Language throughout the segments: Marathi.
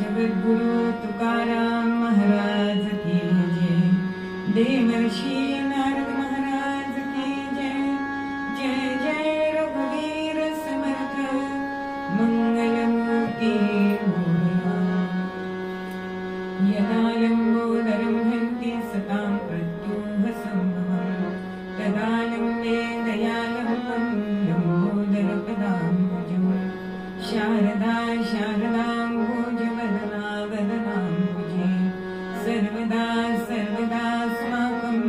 जगद्गुरु तुकाराम महाराज की जय. देवर्षी नारद महाराज की जय. जय जय रघुवीर समर्थ मंगलमूर्ती मोरया. यदा लंबोदरं हन्ति सतां प्रत्यूहसम्भवम् तदा लम्बे दयालं लम्बोदरपदाम्बुजम्. शारदा शारदाम्बुजवदना वदनाम्बुजे सर्वदा सर्वदास्माकं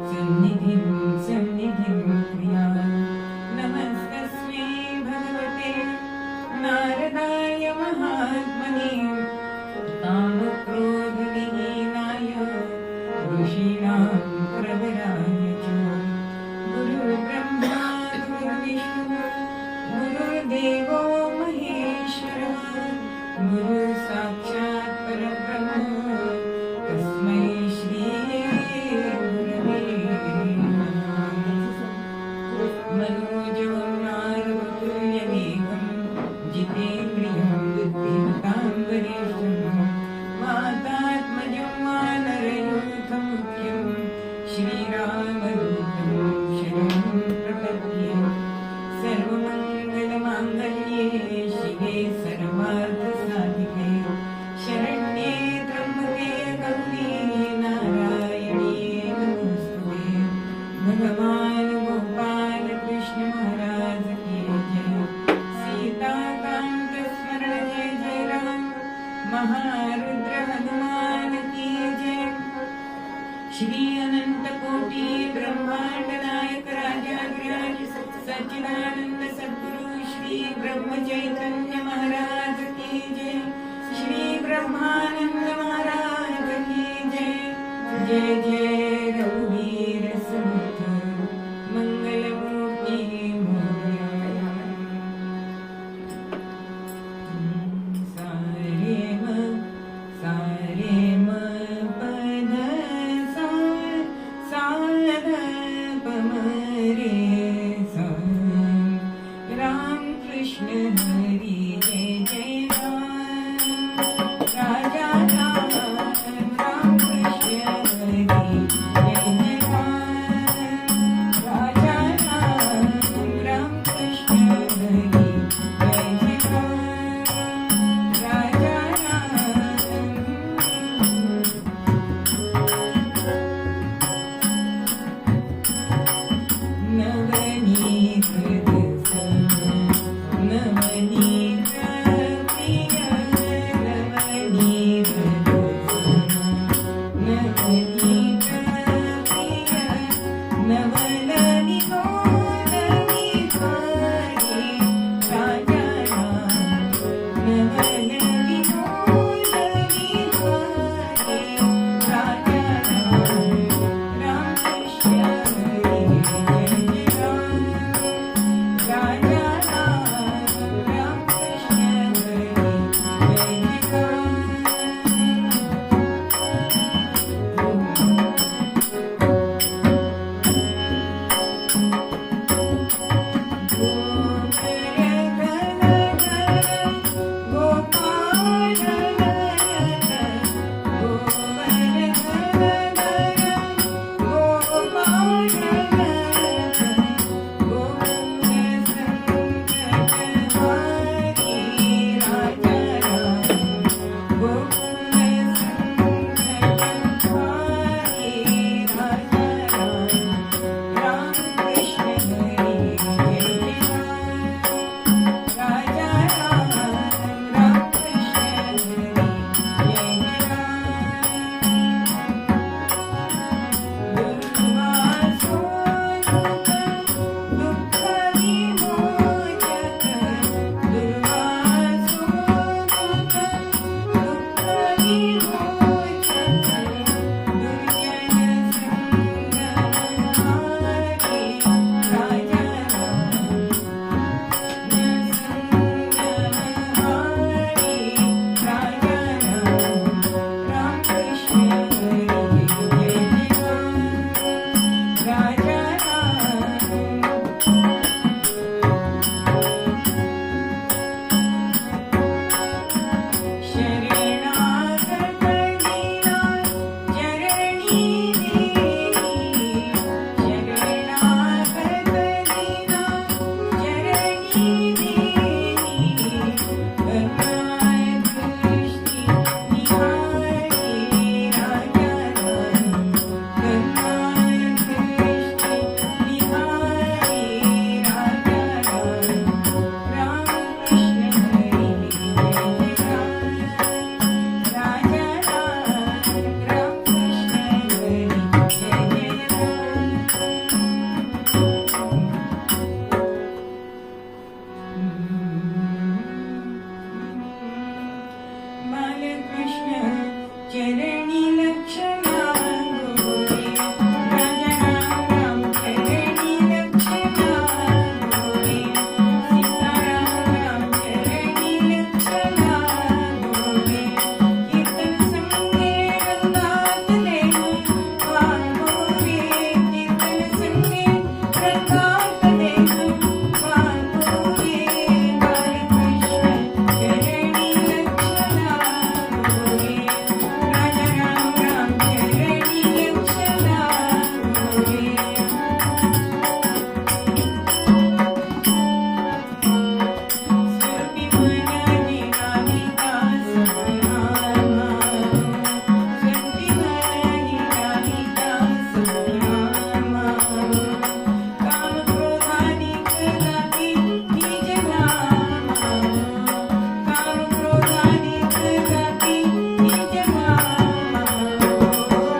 सन्निधिं सन्निधिं कुर्यात्. नमस्तस्मै भगवते नारदाय महात्मने कामक्रोधविहीनाय ऋषीणां प्रवराय च. गुरुर्ब्रह्मा गुरुर्विष्णु गुरुर्देवो महेश्वरः. गुरुः साक्षात् परब्रह्म तस्मै श्री गुरवे नमः. मनोजवं मारुतुल्यवेगं जितेन्द्रियं बुद्धिमतां वरिष्ठं. मातात्मजं वानरयूथमुख्यं श्रीरामदूतं शरणं प्रपद्ये. सर्वमङ्गलमाङ्गल्ये शिवे सर्वार्थसाधिके शरण्ये त्र्यम्बके गौरी नारायणी नमोस्तुते. भगवान् गोपाल कृष्ण महाराज की जय. सीताकांत स्मरण जय जय राम. महारुद्र हनुमान की जय. श्री अनंत कोटि ब्रह्मांड नायक राजाधिराज सच्चिदानंद सद्गुरु श्री ब्रह्म चैतन्य महाराज की जय. श्री ब्रह्मानंद महाराज की जय. जय जय रघुवीर समर्थ मंगलमूर्ती मोरया. सारे म पद सा प म रे सा. राम कृष्ण हरी जय जय राम. राजा राम राम कृष्ण हरी जय जय राम. राजा राम राम कृष्ण हरी जय जय राम. राजा राम नवनीत दसन नवनीत प्रिय नवनीत दसन नवनीत प्रिय नवलनी गोदनी स्वारी. राजा राम नवलनी गोदनी स्वारी. राजा राम राम कृष्ण हरी जय जय राम. राजा राम राम कृष्ण हरी जय जय राम. राजा राम बालकृष्ण चरणी लक्ष लागो रे राजा राम राम चरणी लक्ष लागो रे सीताराम राम चरणी लक्ष लागो रे कीर्तन संगे रंगात देव वागो रे कीर्तन संगे रंगात देव वागो रे बालकृष्ण चरणी लक्ष लागो रे राजा राम राम चरणी लक्ष लागो रे स्वरूपी मनाने राधिका सुखरामा स्वरूपी मनाने राधिका सुखरामा काम क्रोधाधिक जाती निज धामा काम क्रोधाधिक जाती निज धामा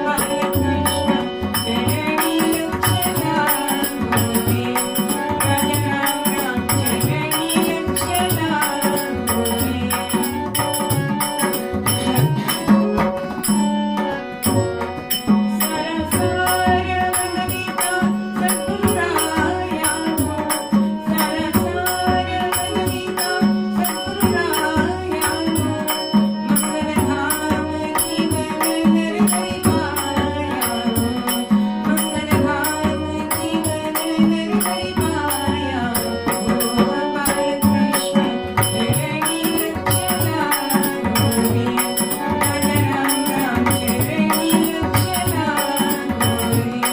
बालकृष्ण चरणी लक्ष लागो रे राजा राम राम चरणी लक्ष लागो रे सारा सार वंदिता सद्गुरुराया सारा सार वंदिता सद्गुरुराया मंगल धाम जीवन नर हरि पाया मंगल धाम जीवन नर हरि पाया बालकृष्ण चरणी लक्ष लागो रे राजा राम राम चरणी लक्ष लागो रे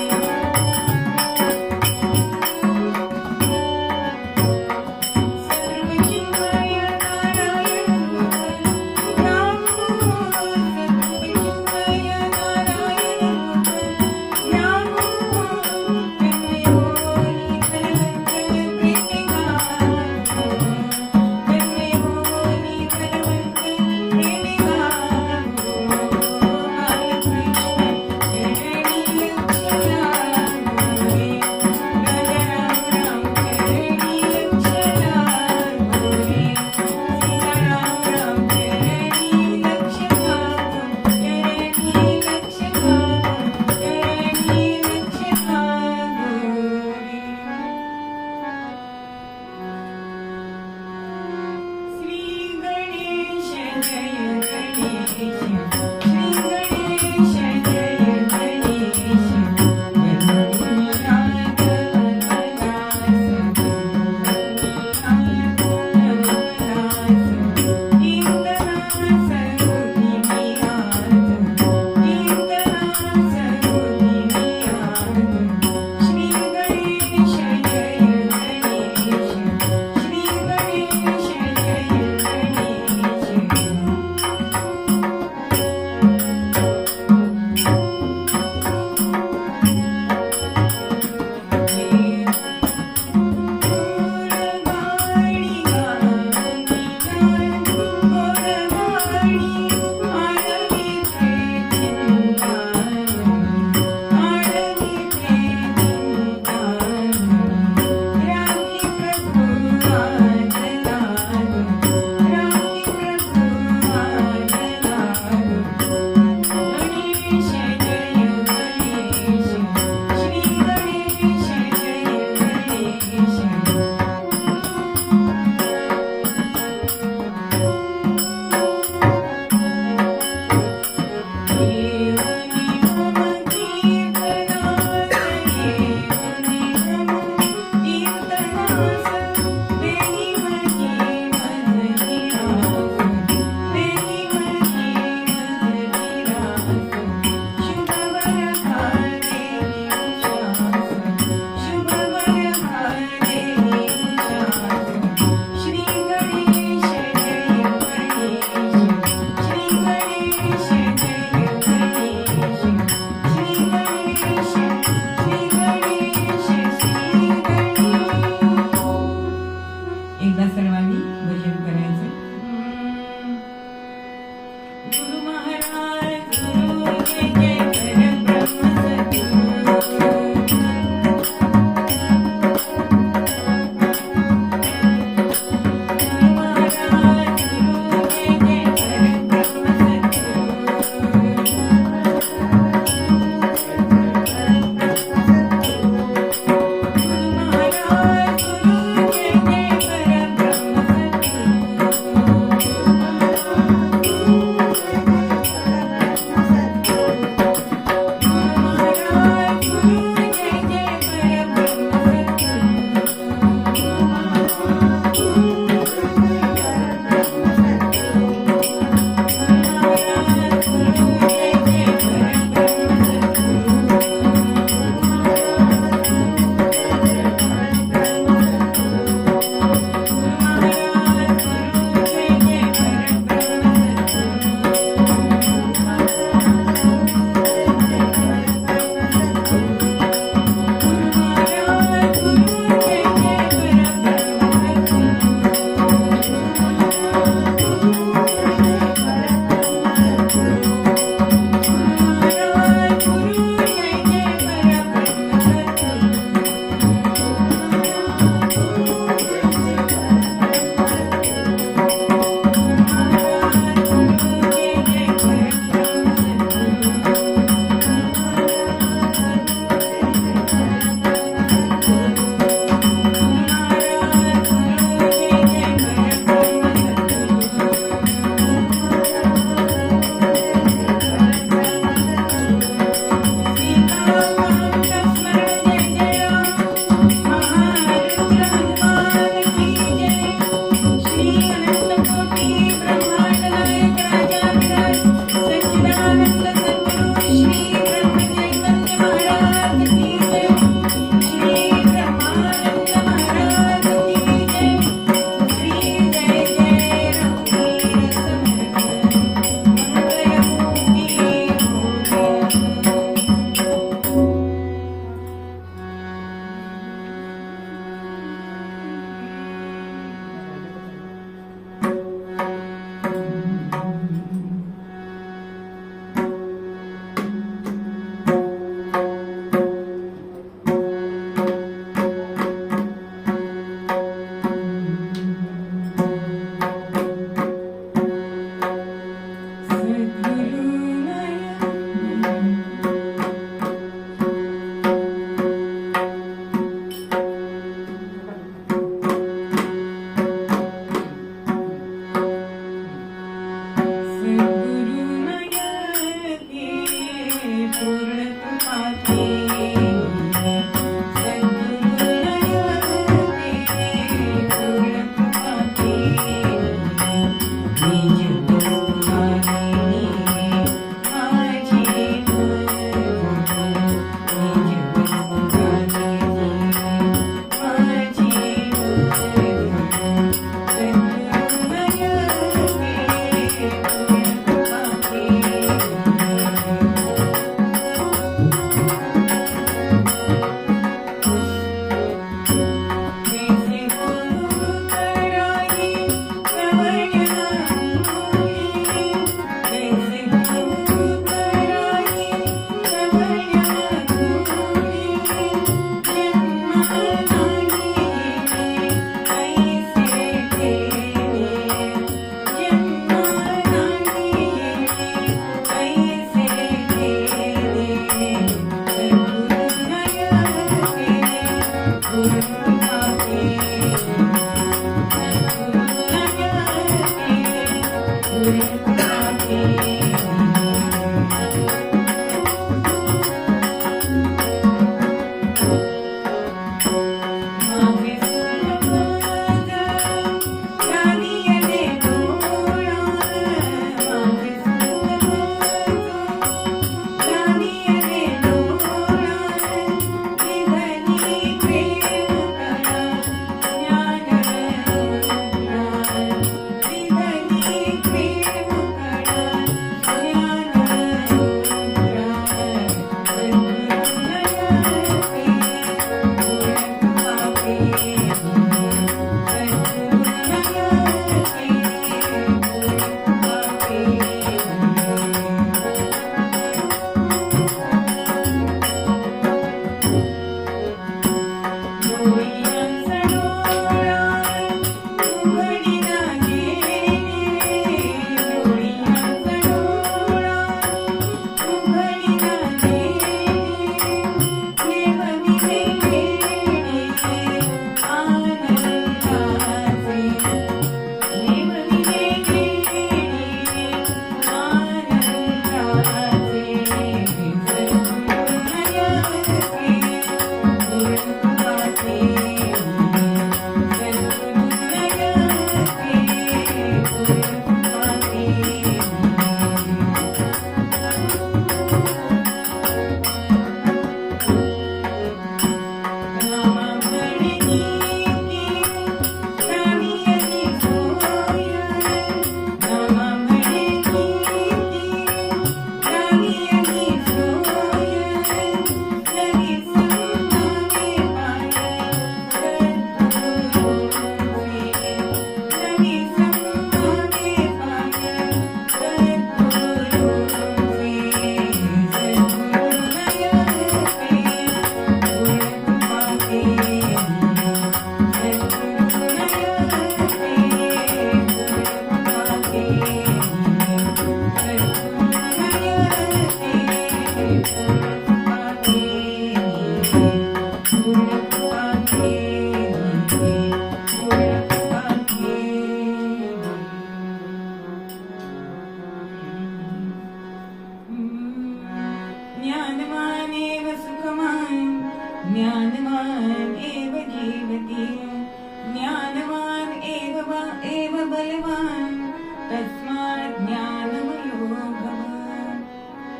सर्वचिन्मय नारायण रूप ज्ञान सर्वचिन्मय नारायण रूप ज्ञान तन्मय होनी फलवंत प्रेमिगानो तन्मय होनी फलवंत प्रेमिगानो बालकृष्ण चरणी लक्ष लागो रे राजा राम राम चरणी लक्ष लागो रे सीताराम राम चरणी लक्ष लागो चरणी लक्ष लागो चरणी लक्ष लागो रे श्री गणेश जय गणेश श्री गणेश जय गणेश वंदे राघव दास नवदास कीर्तनास रुक्मिणी श्री गणेश जय गणेश श्री गणेश जय गणेश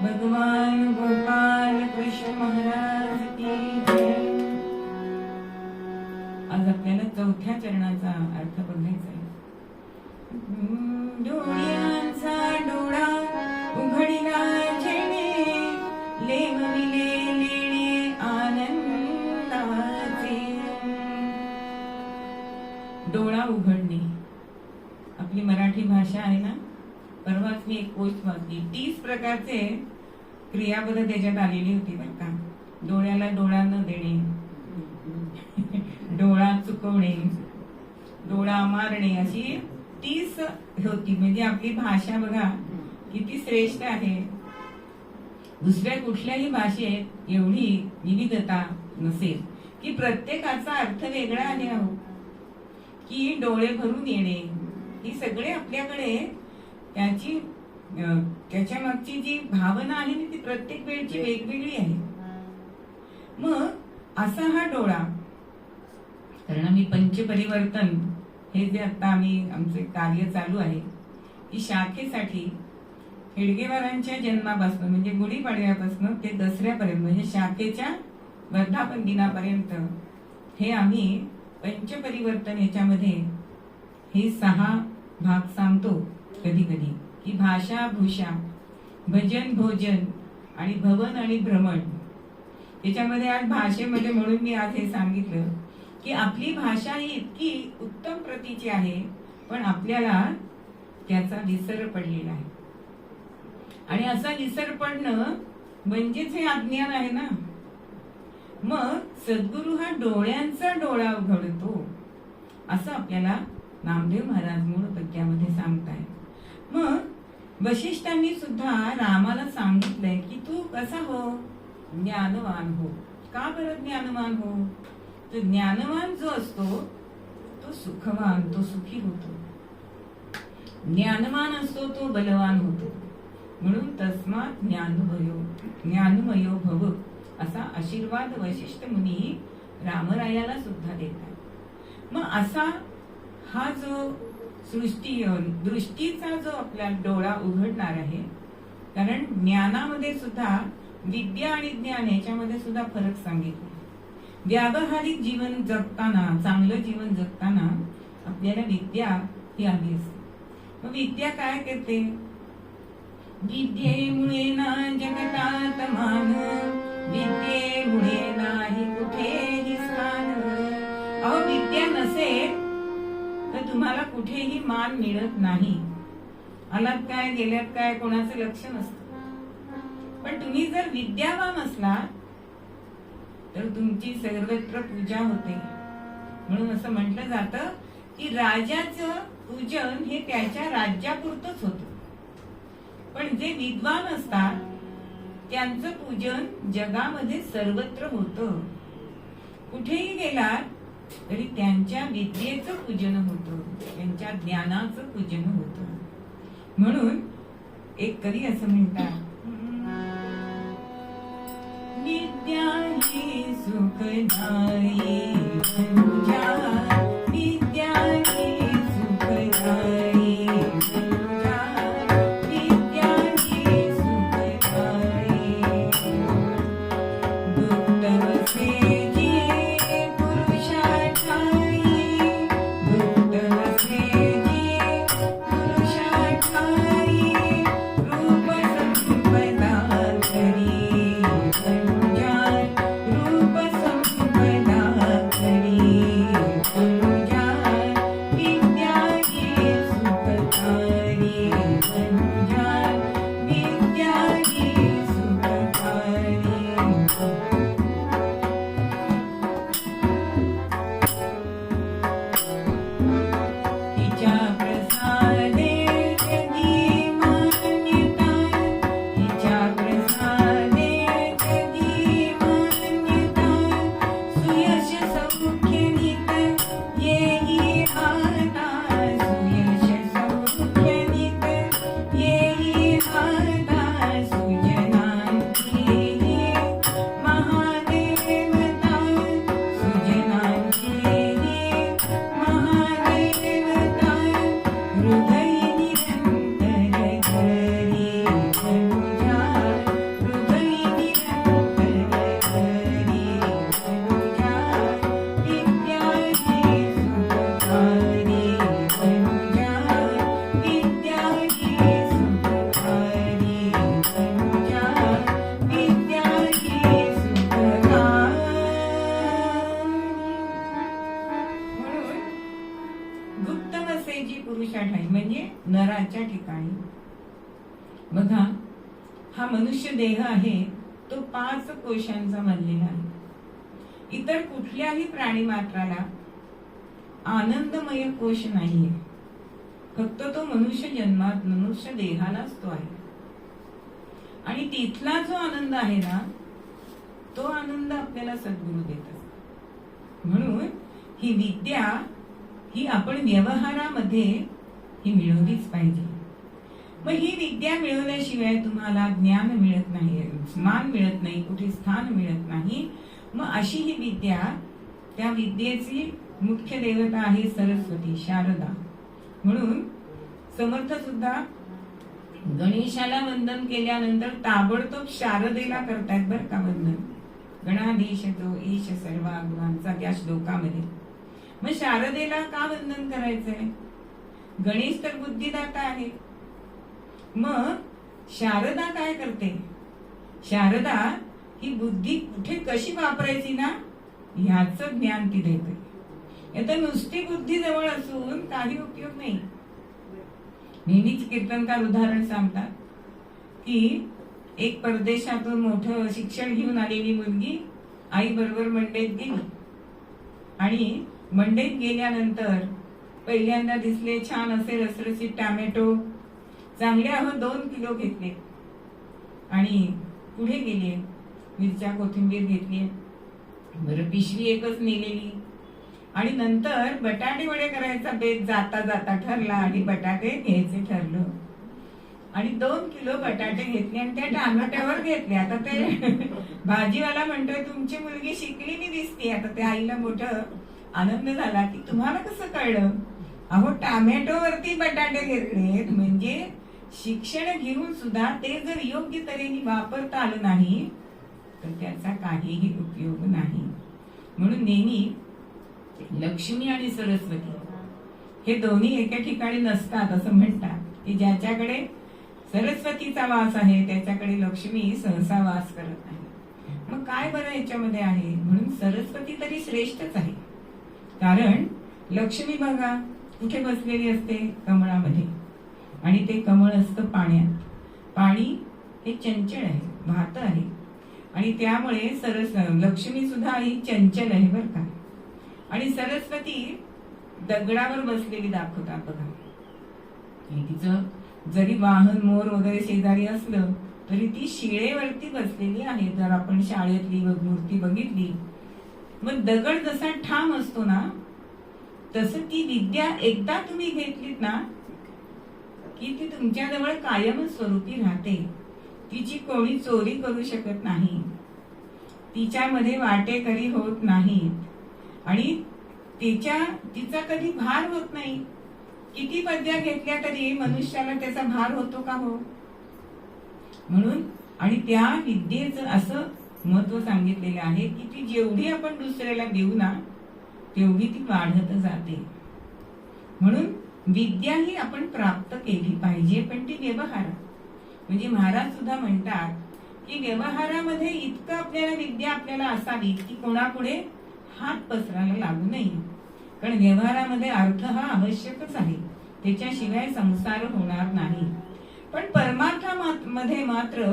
भगवान गोपाल कृष्ण महाराज की जय. आज आपल्याला चौथ्या चरणाचा अर्थ बघायचा आहे. डोळ्यांचा डोळा उघडला जेणे, लेवविले लेणे आनंदाचे. डोळा उघडणे आपली मराठी भाषा आहे ना. परवाच मी एक पोस्ट वाचली, 30 प्रकारचे क्रियापद त्याच्यात आलेली होती बरं का. डोळ्याला डोळा न देणे, डोळा चुकवणे, डोळा मारणे, अशी 30 होती. म्हणजे आपली भाषा बघा किती श्रेष्ठ आहे. दुसऱ्या कुठल्याही भाषेत एवढी विविधता नसेल की प्रत्येकाचा अर्थ वेगळा आहे. आहो की डोळे भरून येणे, ही सगळे आपल्याकडे त्याची त्याच्या मागची जी भावना आहे ना ती प्रत्येक वेळची वेगवेगळी आहे. मग असा हा डोळा, कारण आम्ही पंचपरिवर्तन हे जे आता आमचे कार्य चालू आहे की शाखेसाठी हेडगेवारांच्या जन्मापासून म्हणजे गुढीपाडव्यापासून ते दसऱ्यापर्यंत म्हणजे शाखेच्या वर्धापन दिनापर्यंत हे आम्ही पंचपरिवर्तन याच्यामध्ये हे 6 भाग सांगतो. कधी कधी की भाषा भूषा, भजन भोजन आणि भवन आणि भ्रमण. त्याच्यामध्ये आज भाषेमध्ये म्हणून मी आज हे सांगितलं की आपली भाषा ही इतकी उत्तम प्रतीची आहे, पण आपल्याला त्याचा विसर पडलेला आहे. आणि असा विसर पडणं म्हणजेच हे अज्ञान आहे ना. मग सद्गुरु हा डोळ्यांचा डोळा उघडतो असं आपल्याला नामदेव महाराज मूळ पद्यामध्ये सांगताय. मग वशिष्ठांनी सुद्धा रामाला सांगितलंय की तू कसा हो, ज्ञानवान हो. का बरं ज्ञानवान हो? तर ज्ञानवान जो असतो तो सुखवान, तो सुखी होतो. ज्ञानवान असतो तो बलवान होतो. म्हणून तस्मात ज्ञानमयो भव असा आशीर्वाद वशिष्ठ मुनी रामरायाला सुद्धा देतात. मग असा हा जो दृष्टीचा जो आपला डोळा उघडणार आहे, कारण ज्ञानामध्ये सुद्धा विद्या आणि ज्ञान याच्यामध्ये सुद्धा फरक सांगितला. व्यावहारिक जीवन जगताना, चांगलं जीवन जगताना आपल्याला विद्या ही हवी असते. मग विद्या काय करते? विद्येमुळे ना जगतात मान, विद्येमुळे नाही कुठेही स्थान. अहो विद्या नसेल तर तुम्हाला कुठेही मान मिळत नाही. आलात काय गेल्यात काय कोणाचं लक्ष नसतं. पण तुम्ही जर विद्यावान असलात तर तुमची सर्वत्र पूजा होते. म्हणून असं म्हटलं जातं की राजाचं पूजन हे त्याच्या राज्यापुरतच होतं, पण जे विद्वान असतात त्यांचं पूजन जगामध्ये सर्वत्र होतं. कुठेही गेलात तरी त्यांच्या विद्येचं पूजन होतं, त्यांच्या ज्ञानाचं पूजन होतं. म्हणून एक कवी असं म्हणतात, विद्या ही सुखदायी म्हणजे विद्या ही सुखदायी. नराच्या ठिकाणी बघा, हा मनुष्य देह आहे तो 5 कोशांचा बनलेला आहे. इतर कुठल्याही प्राणी मात्राला आनंदमय कोश नाहीये, फक्त तो मनुष्य जन्मात मनुष्य देहालाच तो आहे. आणि तिथला जो आनंद आहे ना, तो आनंद आपल्याला सद्गुरू देतात. म्हणून ही विद्या ही आपण व्यवहारामध्ये ही मिळवलीच पाहिजे. मग ही विद्या मिळवल्याशिवाय तुम्हाला ज्ञान मिळत नाही, मान मिळत नाही, कुठे स्थान मिळत नाही. मग अशी ही विद्या, त्या विद्येची मुख्य देवता आहे सरस्वती, शारदा. म्हणून समर्थ सुद्धा गणेशाला वंदन केल्यानंतर ताबडतोब शारदेला करतायत बर का वंदन. गणाधीश तो ईश सर्वांचा त्या श्लोकामध्ये. मग शारदेला का वंदन करायचंय? गणेश तर बुद्धिदाता आहे. मग शारदा काय करते? शारदा ही बुद्धी कुठे कशी वापरायची ना, ह्याचं ज्ञान ती देते. आता नुसती बुद्धी जवळ असून काही उपयोग नाही. नेहमीच कीर्तनकार उदाहरण सांगतात की एक परदेशातून मोठं शिक्षण घेऊन आलेली मुलगी आई बरोबर मंडईत गेली आणि मंडईत गेल्यानंतर पहिल्यांदा दिसले छान असे रसरशीत टॅमॅटो, चांगले 2 किलो घेतले आणि पुढे गेले. मिरच्या कोथिंबीर घेतली, बरं पिशवी एकच नेलेली आणि नंतर बटाटे वडे करायचा बेत जाता जाता ठरला आणि बटाटे घ्यायचे ठरलं आणि 2 किलो बटाटे घेतले आणि त्या टॅमॅटोवर घेतले. आता ते भाजीवाला म्हणतोय तुमची मुलगी शिकलेली दिसते. आता त्या आईला मोठं आनंद झाला की तुम्हाला कसं कळलं? अहो टॅमॅटो वरती बटाटे घेतले म्हणजे शिक्षण घेऊन सुद्धा ते जर योग्य तऱ्हेने वापरता आलं नाही तर त्याचा काहीही उपयोग नाही. म्हणून नेहमी लक्ष्मी आणि सरस्वती हे दोन्ही एका ठिकाणी नसतात असं म्हणतात की ज्याच्याकडे सरस्वतीचा वास आहे त्याच्याकडे लक्ष्मी सहसा वास करत नाही. मग काय बरं याच्यामध्ये आहे? म्हणून सरस्वती तरी श्रेष्ठच आहे. कारण लक्ष्मी बघा कुठे बसलेली असते? कमळामध्ये. आणि ते कमळ असतं पाण्यात. पाणी हे चंचल आहे, वाहत आहे आणि त्यामुळे लक्ष्मी सुद्धा ही चंचल आहे बर का. आणि सरस्वती दगडावर बसलेली दाखवतात बघा. तिचं जरी वाहन मोर वगैरे शेजारी असलं तरी ती शिळेवरती बसलेली आहे. जर आपण शाळेतली मूर्ती बघितली, मग दगड जसा ठाम असतो ना तसं ती विद्या एकदा तुम्ही घेतलीत ना की ती तुमच्याजवळ कायम स्वरूपी राहते. तिची कोणी चोरी करू शकत नाही, तिच्यामध्ये वाटेकरी होत नाहीत आणि तिचा कधी भार होत नाही. किती पद्या घेतल्या तरी मनुष्याला त्याचा भार होतो का? हो. म्हणून आणि त्या विद्येचं असं महत्व सांगितलेलं आहे की ती जेवढी आपण दुसऱ्याला देऊ ना तेवढी ती वाढत जाते. म्हणून विद्या ही आपण प्राप्त केली पाहिजे, पण ती व्यवहार. म्हणजे महाराज सुद्धा म्हणतात की व्यवहारामध्ये इतकं आपल्याला विद्या आपल्याला असावी की कोणापुढे हात पसरायला लागू नये. कारण व्यवहारामध्ये अर्थ हा आवश्यकच आहे, त्याच्याशिवाय संसार होणार नाही. पण परमार्थामध्ये मात्र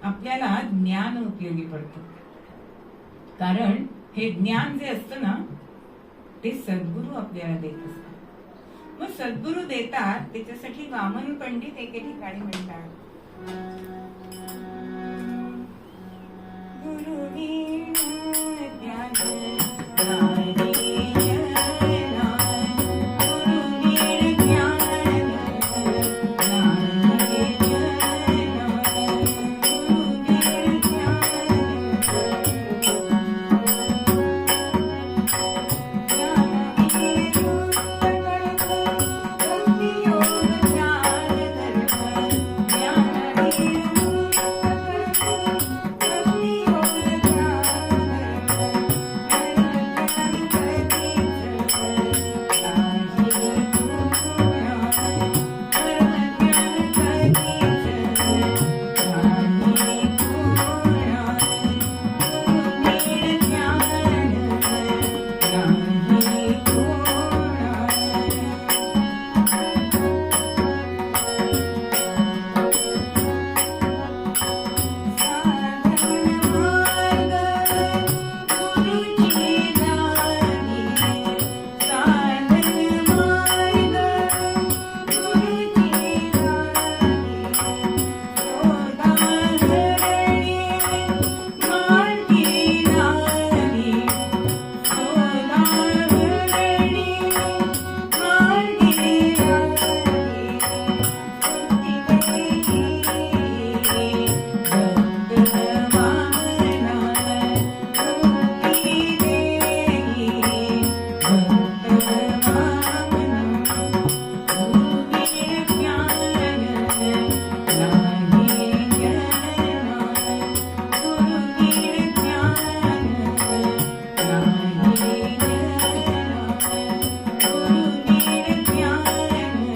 आपल्याला ज्ञान उपयोगी पडतं. कारण हे ज्ञान जे असतं ना ते सद्गुरू आपल्याला देत असतात. मग सद्गुरू देतात त्याच्यासाठी वामन पंडित एके ठिकाणी म्हणतात नाही ज्ञान गुरु कीड ज्ञान नाही ज्ञान गुरु कीड ज्ञान नाही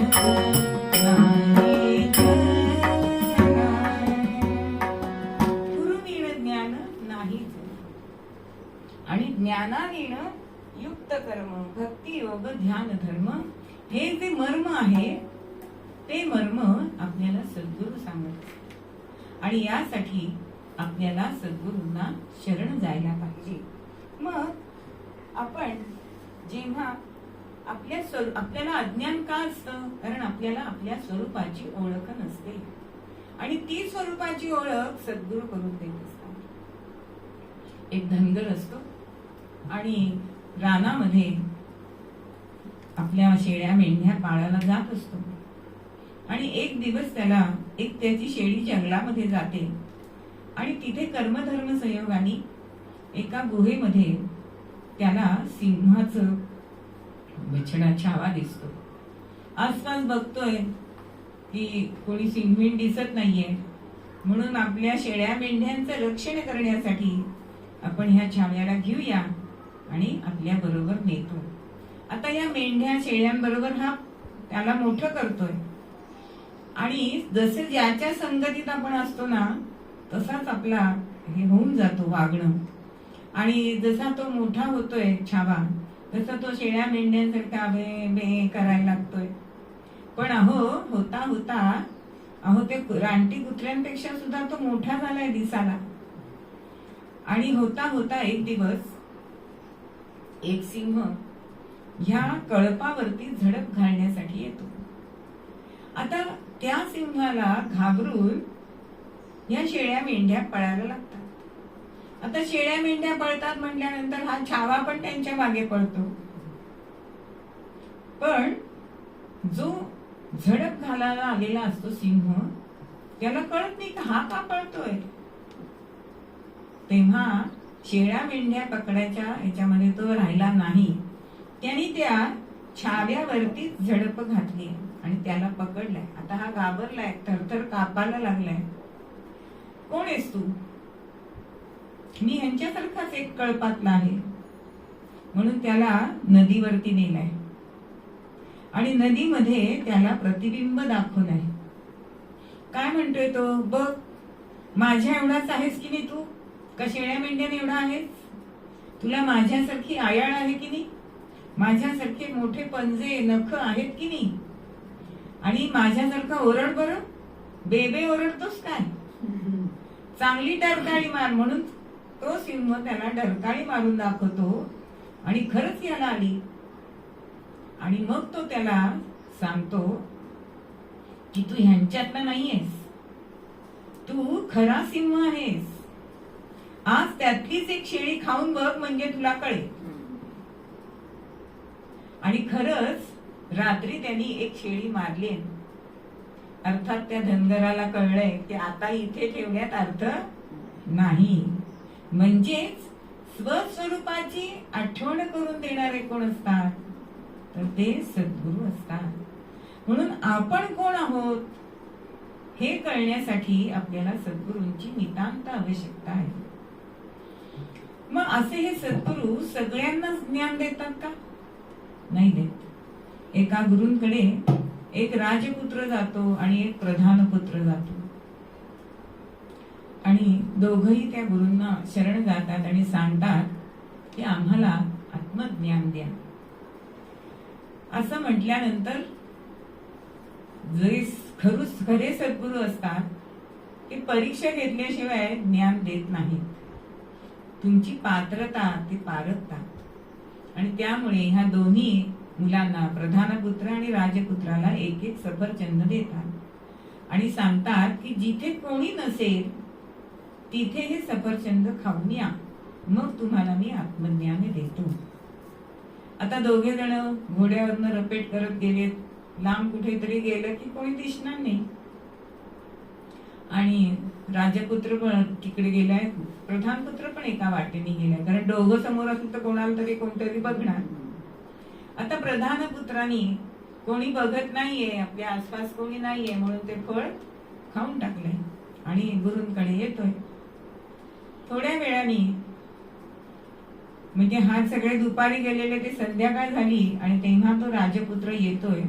गुरुवीण ज्ञान नाहीच. आणि ज्ञानावीण युक्त कर्म भक्ती योग ध्यान धर्म हे जे मर्म आहे ते मर्म आपल्याला सद्गुरू सांगत. आणि यासाठी आपल्याला सद्गुरूंना शरण जायला पाहिजे. मग आपण जेव्हा आपल्याला अज्ञान का असतं? कारण आपल्याला आपल्या स्वरूपाची ओळख नसते. आणि ती स्वरूपाची ओळख सद्गुरू करून देत असतात. एक धनगर असतो आणि रानामध्ये आपल्या शेळ्या मेंढ्या पाळायला जात असतो. आणि एक दिवस त्याची शेळी जंगलामध्ये जाते आणि तिथे कर्मधर्म संयोगाने एका गुहेमध्ये त्याला सिंहाचं बछडा छावा दिसतो. आसपास बघतोय की कोणी सिंहीण दिसत नाहीये. म्हणून आपल्या शेळ्या मेंढ्यांचं रक्षण करण्यासाठी आपण ह्या छाव्याला घेऊया आणि आपल्या बरोबर नेतो. आता या मेंढ्या शेळ्यांबरोबर हा त्याला मोठं करतोय. आणि जसे ज्याच्या संगतीत आपण असतो ना तसाच आपला हे होऊन जातो वागणं. आणि जसा तो मोठा होतोय छावा तसा तो शेळ्या मेंढ्यांसारखा बे बे करायला लागतोय. पण होता ते रानटी कुत्र्यांपेक्षा सुद्धा तो मोठा झालाय दिसाला. आणि होता एक दिवस एक सिंह ह्या कळपावरती झडप घालण्यासाठी येतो. आता त्या सिंहाला घाबरून या शेळ्या मेंढ्या पळायला लागतात. आता शेळ्या मेंढ्या पळतात म्हटल्यानंतर हा छावा पण त्यांच्या मागे पळतो. पण जो झडप घालायला आलेला असतो सिंह त्याला कळत नाही का हा का पळतोय. तेव्हा शेळ्या मेंढ्या पकडायच्या ह्याच्यामध्ये तो राहिला नाही. त्याने त्या छाव्यावरती झडप घातली आणि त्याला पकडलाय. आता हा घाबरलाय, थरथर कापायला लागलाय. कोण आहेस तू? मी ह्यांच्यासारखाच एक कळपातला आहे. म्हणून त्याला नदीवरती नेलाय आणि नदीमध्ये त्याला प्रतिबिंब दाखवलंय. काय म्हणतोय तो? बघ माझ्या एवढाच आहेस की नाही तू? का शेळ्या मेंढ्याने एवढा आहेस? तुला माझ्यासारखी आयाळ आहे की नाही? माझ्यासारखे मोठे पंजे नख आहेत की नाही? आणि माझ्यासारखा ओरड बरं, बेबे ओरडतोस काय? चांगली डरकाळी मार. म्हणून तो सिंह त्याला डरकाळी मारून दाखवतो आणि खरंच याला आली. आणि मग तो त्याला सांगतो की तू ह्यांच्यातला नाहीयेस, तू खरा सिंह आहेस. आज त्यातलीच एक शेळी खाऊन बघ म्हणजे तुला कळेल. आणि खरंच रात्री त्यांनी एक शेळी मारली. अर्थात त्या धनगराला कळलंय की आता इथे ठेवण्यात अर्थ नाही. म्हणजेच स्वस्वरूपाची आठवण करून देणारे कोण असतात? तर ते सद्गुरू असतात. म्हणून आपण कोण आहोत हे कळण्यासाठी आपल्याला सद्गुरूंची नितांत आवश्यकता आहे. मग असे हे सद्गुरू सगळ्यांनाच ज्ञान देतात का? नाही देत. एका गुरूंकडे एक राजपुत्र जातो आणि एक प्रधान पुत्र जातो. आणि दोघही त्या गुरूंना शरण जातात आणि सांगतात की आम्हाला आत्मज्ञान द्या. असं म्हटल्यानंतर जे खरे सद्गुरू असतात ते परीक्षा घेतल्याशिवाय ज्ञान देत नाहीत. तुमची पात्रता ते पारखतात. आणि त्यामुळे ह्या दोन्ही मुलांना प्रधानपुत्र आणि राजपुत्राला एक एक सफरचंद देतात आणि सांगतात की जिथे कोणी नसेल तिथे हे सफरचंद खाऊन या, मग तुम्हाला मी आत्मज्ञान देतो. आता दोघे जण घोड्यावरनं रपेट करत गेले. लांब कुठेतरी गेलं की कोणी दिसणार नाही. आणि राजपुत्र पण तिकडे गेलाय, प्रधानपुत्र पण एका वाटेने गेलाय. कारण दोघं समोर असेल तर कोणाला तरी कोणतरी बघणार. आता प्रधानपुत्रांनी कोणी बघत नाहीये, आपल्या आसपास कोणी नाहीये म्हणून ते फळ खाऊन टाकलंय आणि गुरूंकडे येतोय. थोड्या वेळाने म्हणजे हा सगळे दुपारी गेलेले ते संध्याकाळ झाली आणि तेव्हा तो राजपुत्र येतोय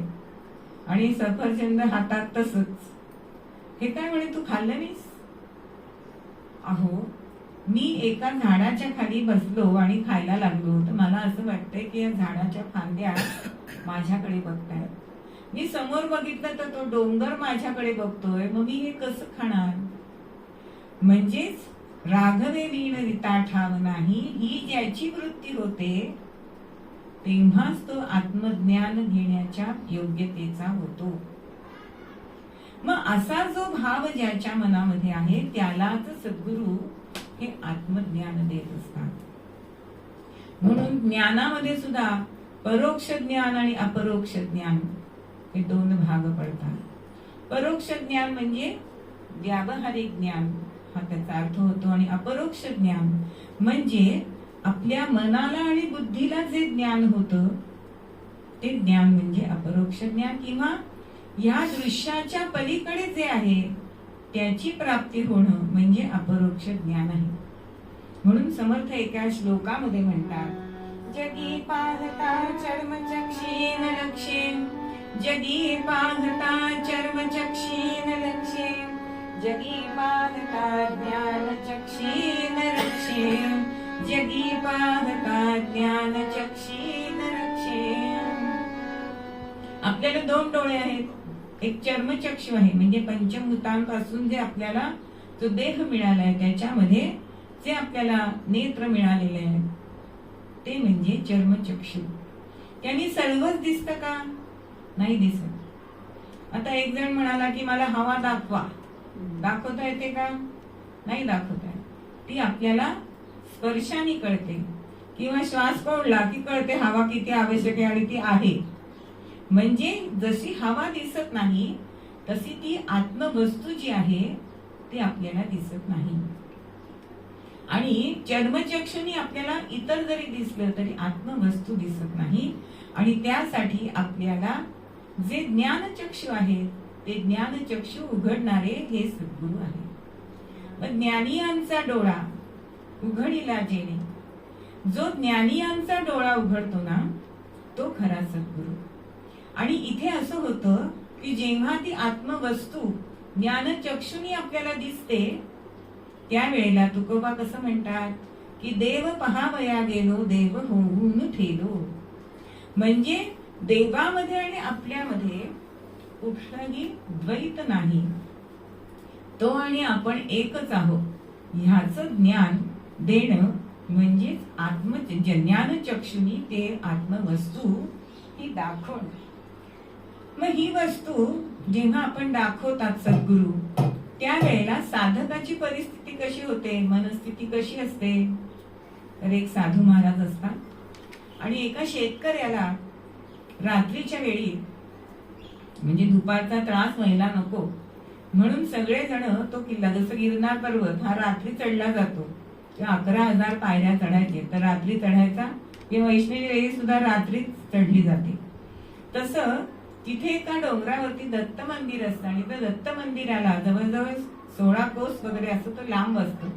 आणि सफरचंद हातात तसंच. हे काय म्हणे, तू खाल्लं नाहीस? अहो, मी एका झाडाच्या खाली बसलो आणि खायला लागलो तर मला असं वाटतंय की या झाडाच्या फांद्या माझ्याकडे बघतायत. मी समोर बघितलं तर तो डोंगर माझ्याकडे बघतोय, मग मी हे कसं खाणार? म्हणजेच राघवे वीण रिता ठाव नाही, ही ज्याची वृत्ती होते तेव्हाच तो आत्मज्ञान घेण्याच्या योग्यतेचा होतो. मग असा जो भाव ज्याच्या मनामध्ये आहे त्यालाच सद्गुरु हे आत्मज्ञान देत असतात. म्हणून ज्ञानामध्ये सुद्धा परोक्ष ज्ञान आणि अपरोक्ष ज्ञान हे दोन भाग पडतात. परोक्ष ज्ञान म्हणजे व्यावहारिक ज्ञान हा त्याचा अर्थ होतो, आणि अपरोक्ष ज्ञान म्हणजे आपल्या मनाला आणि बुद्धीला जे ज्ञान होतं ते ज्ञान म्हणजे अपरोक्ष ज्ञान, किंवा या दृश्याच्या पलीकडे जे आहे त्याची प्राप्ती होणं म्हणजे अपरोक्ष ज्ञान आहे. म्हणून समर्थ एका श्लोकामध्ये म्हणतात, जगी पाहता चर्मचक्षीन लक्षेन, जगी पाहता चर्मचक्षीन लक्षेन, जगी पाहता ज्ञानचक्षीन रक्षेन, जगी पाहता ज्ञानचक्षीन रक्षेन. आपल्याला दोन डोळे आहेत. एक चर्मचक्षु आहे म्हणजे पंचभूतांपासून जे आपल्याला जो देह मिळालाय त्याच्यामध्ये जे आपल्याला नेत्र मिळालेले आहेत ते म्हणजे चर्मचक्षु. त्यांनी सर्वच दिसतं का? नाही दिसत. आता एक जण म्हणाला की मला हवा दाखवा, दाखवता येते का? नाही दाखवता येत. ती आपल्याला स्पर्शाने कळते, किंवा श्वास कोंडला की कळते हवा किती आवश्यक आहे आणि ती आहे. म्हणजे जशी हवा दिसत नाही तशी ती आत्मवस्तू जी आहे ती आपल्याला दिसत नाही. आणि चर्मचक्षुनी आपल्याला इतर जरी दिसलं तरी आत्मवस्तू दिसत नाही. आणि त्यासाठी आपल्याला जे ज्ञानचक्षु आहेत ते ज्ञानचक्षु उघडणारे हे सद्गुरु आहे. मग ज्ञानियांचा डोळा उघडीला जेणे, जो ज्ञानियांचा डोळा उघडतो ना तो खरा सद्गुरु. आणि इथे असं होतं की जेव्हा ती आत्मवस्तू ज्ञानचक्षुनी आपल्याला दिसते त्यावेळेला तुकोबा कसं म्हणतात की देव पहावया गेलो देव होऊन ठेलो. म्हणजे देवामध्ये आणि आपल्यामध्ये कुठलंही द्वैत नाही, तो आणि आपण एकच आहोत ह्याचं ज्ञान देणं म्हणजेच ज्ञानचक्षुनी ते आत्मवस्तू ही दाखवणं. मग ही वस्तू जेव्हा आपण दाखवतात सद्गुरु त्यावेळेला साधकाची परिस्थिती कशी होते, मनस्थिती कशी असते? तर एक साधू महाराज असतात आणि एका शेतकऱ्याला रात्रीच्या वेळी म्हणजे दुपारचा त्रास व्हायला नको म्हणून सगळेजण तो किल्ला, जसं गिरनार पर्वत हा रात्री चढला जातो, 11,000 पायऱ्या चढायचे तर रात्री चढायचा, किंवा वैष्णवी देवी सुद्धा रात्रीच चढली जाते. तसं तिथे एका डोंगरावरती दत्त मंदिर असतं आणि त्या दत्त मंदिराला जवळजवळ 16 कोस वगैरे असं तो लांब असतो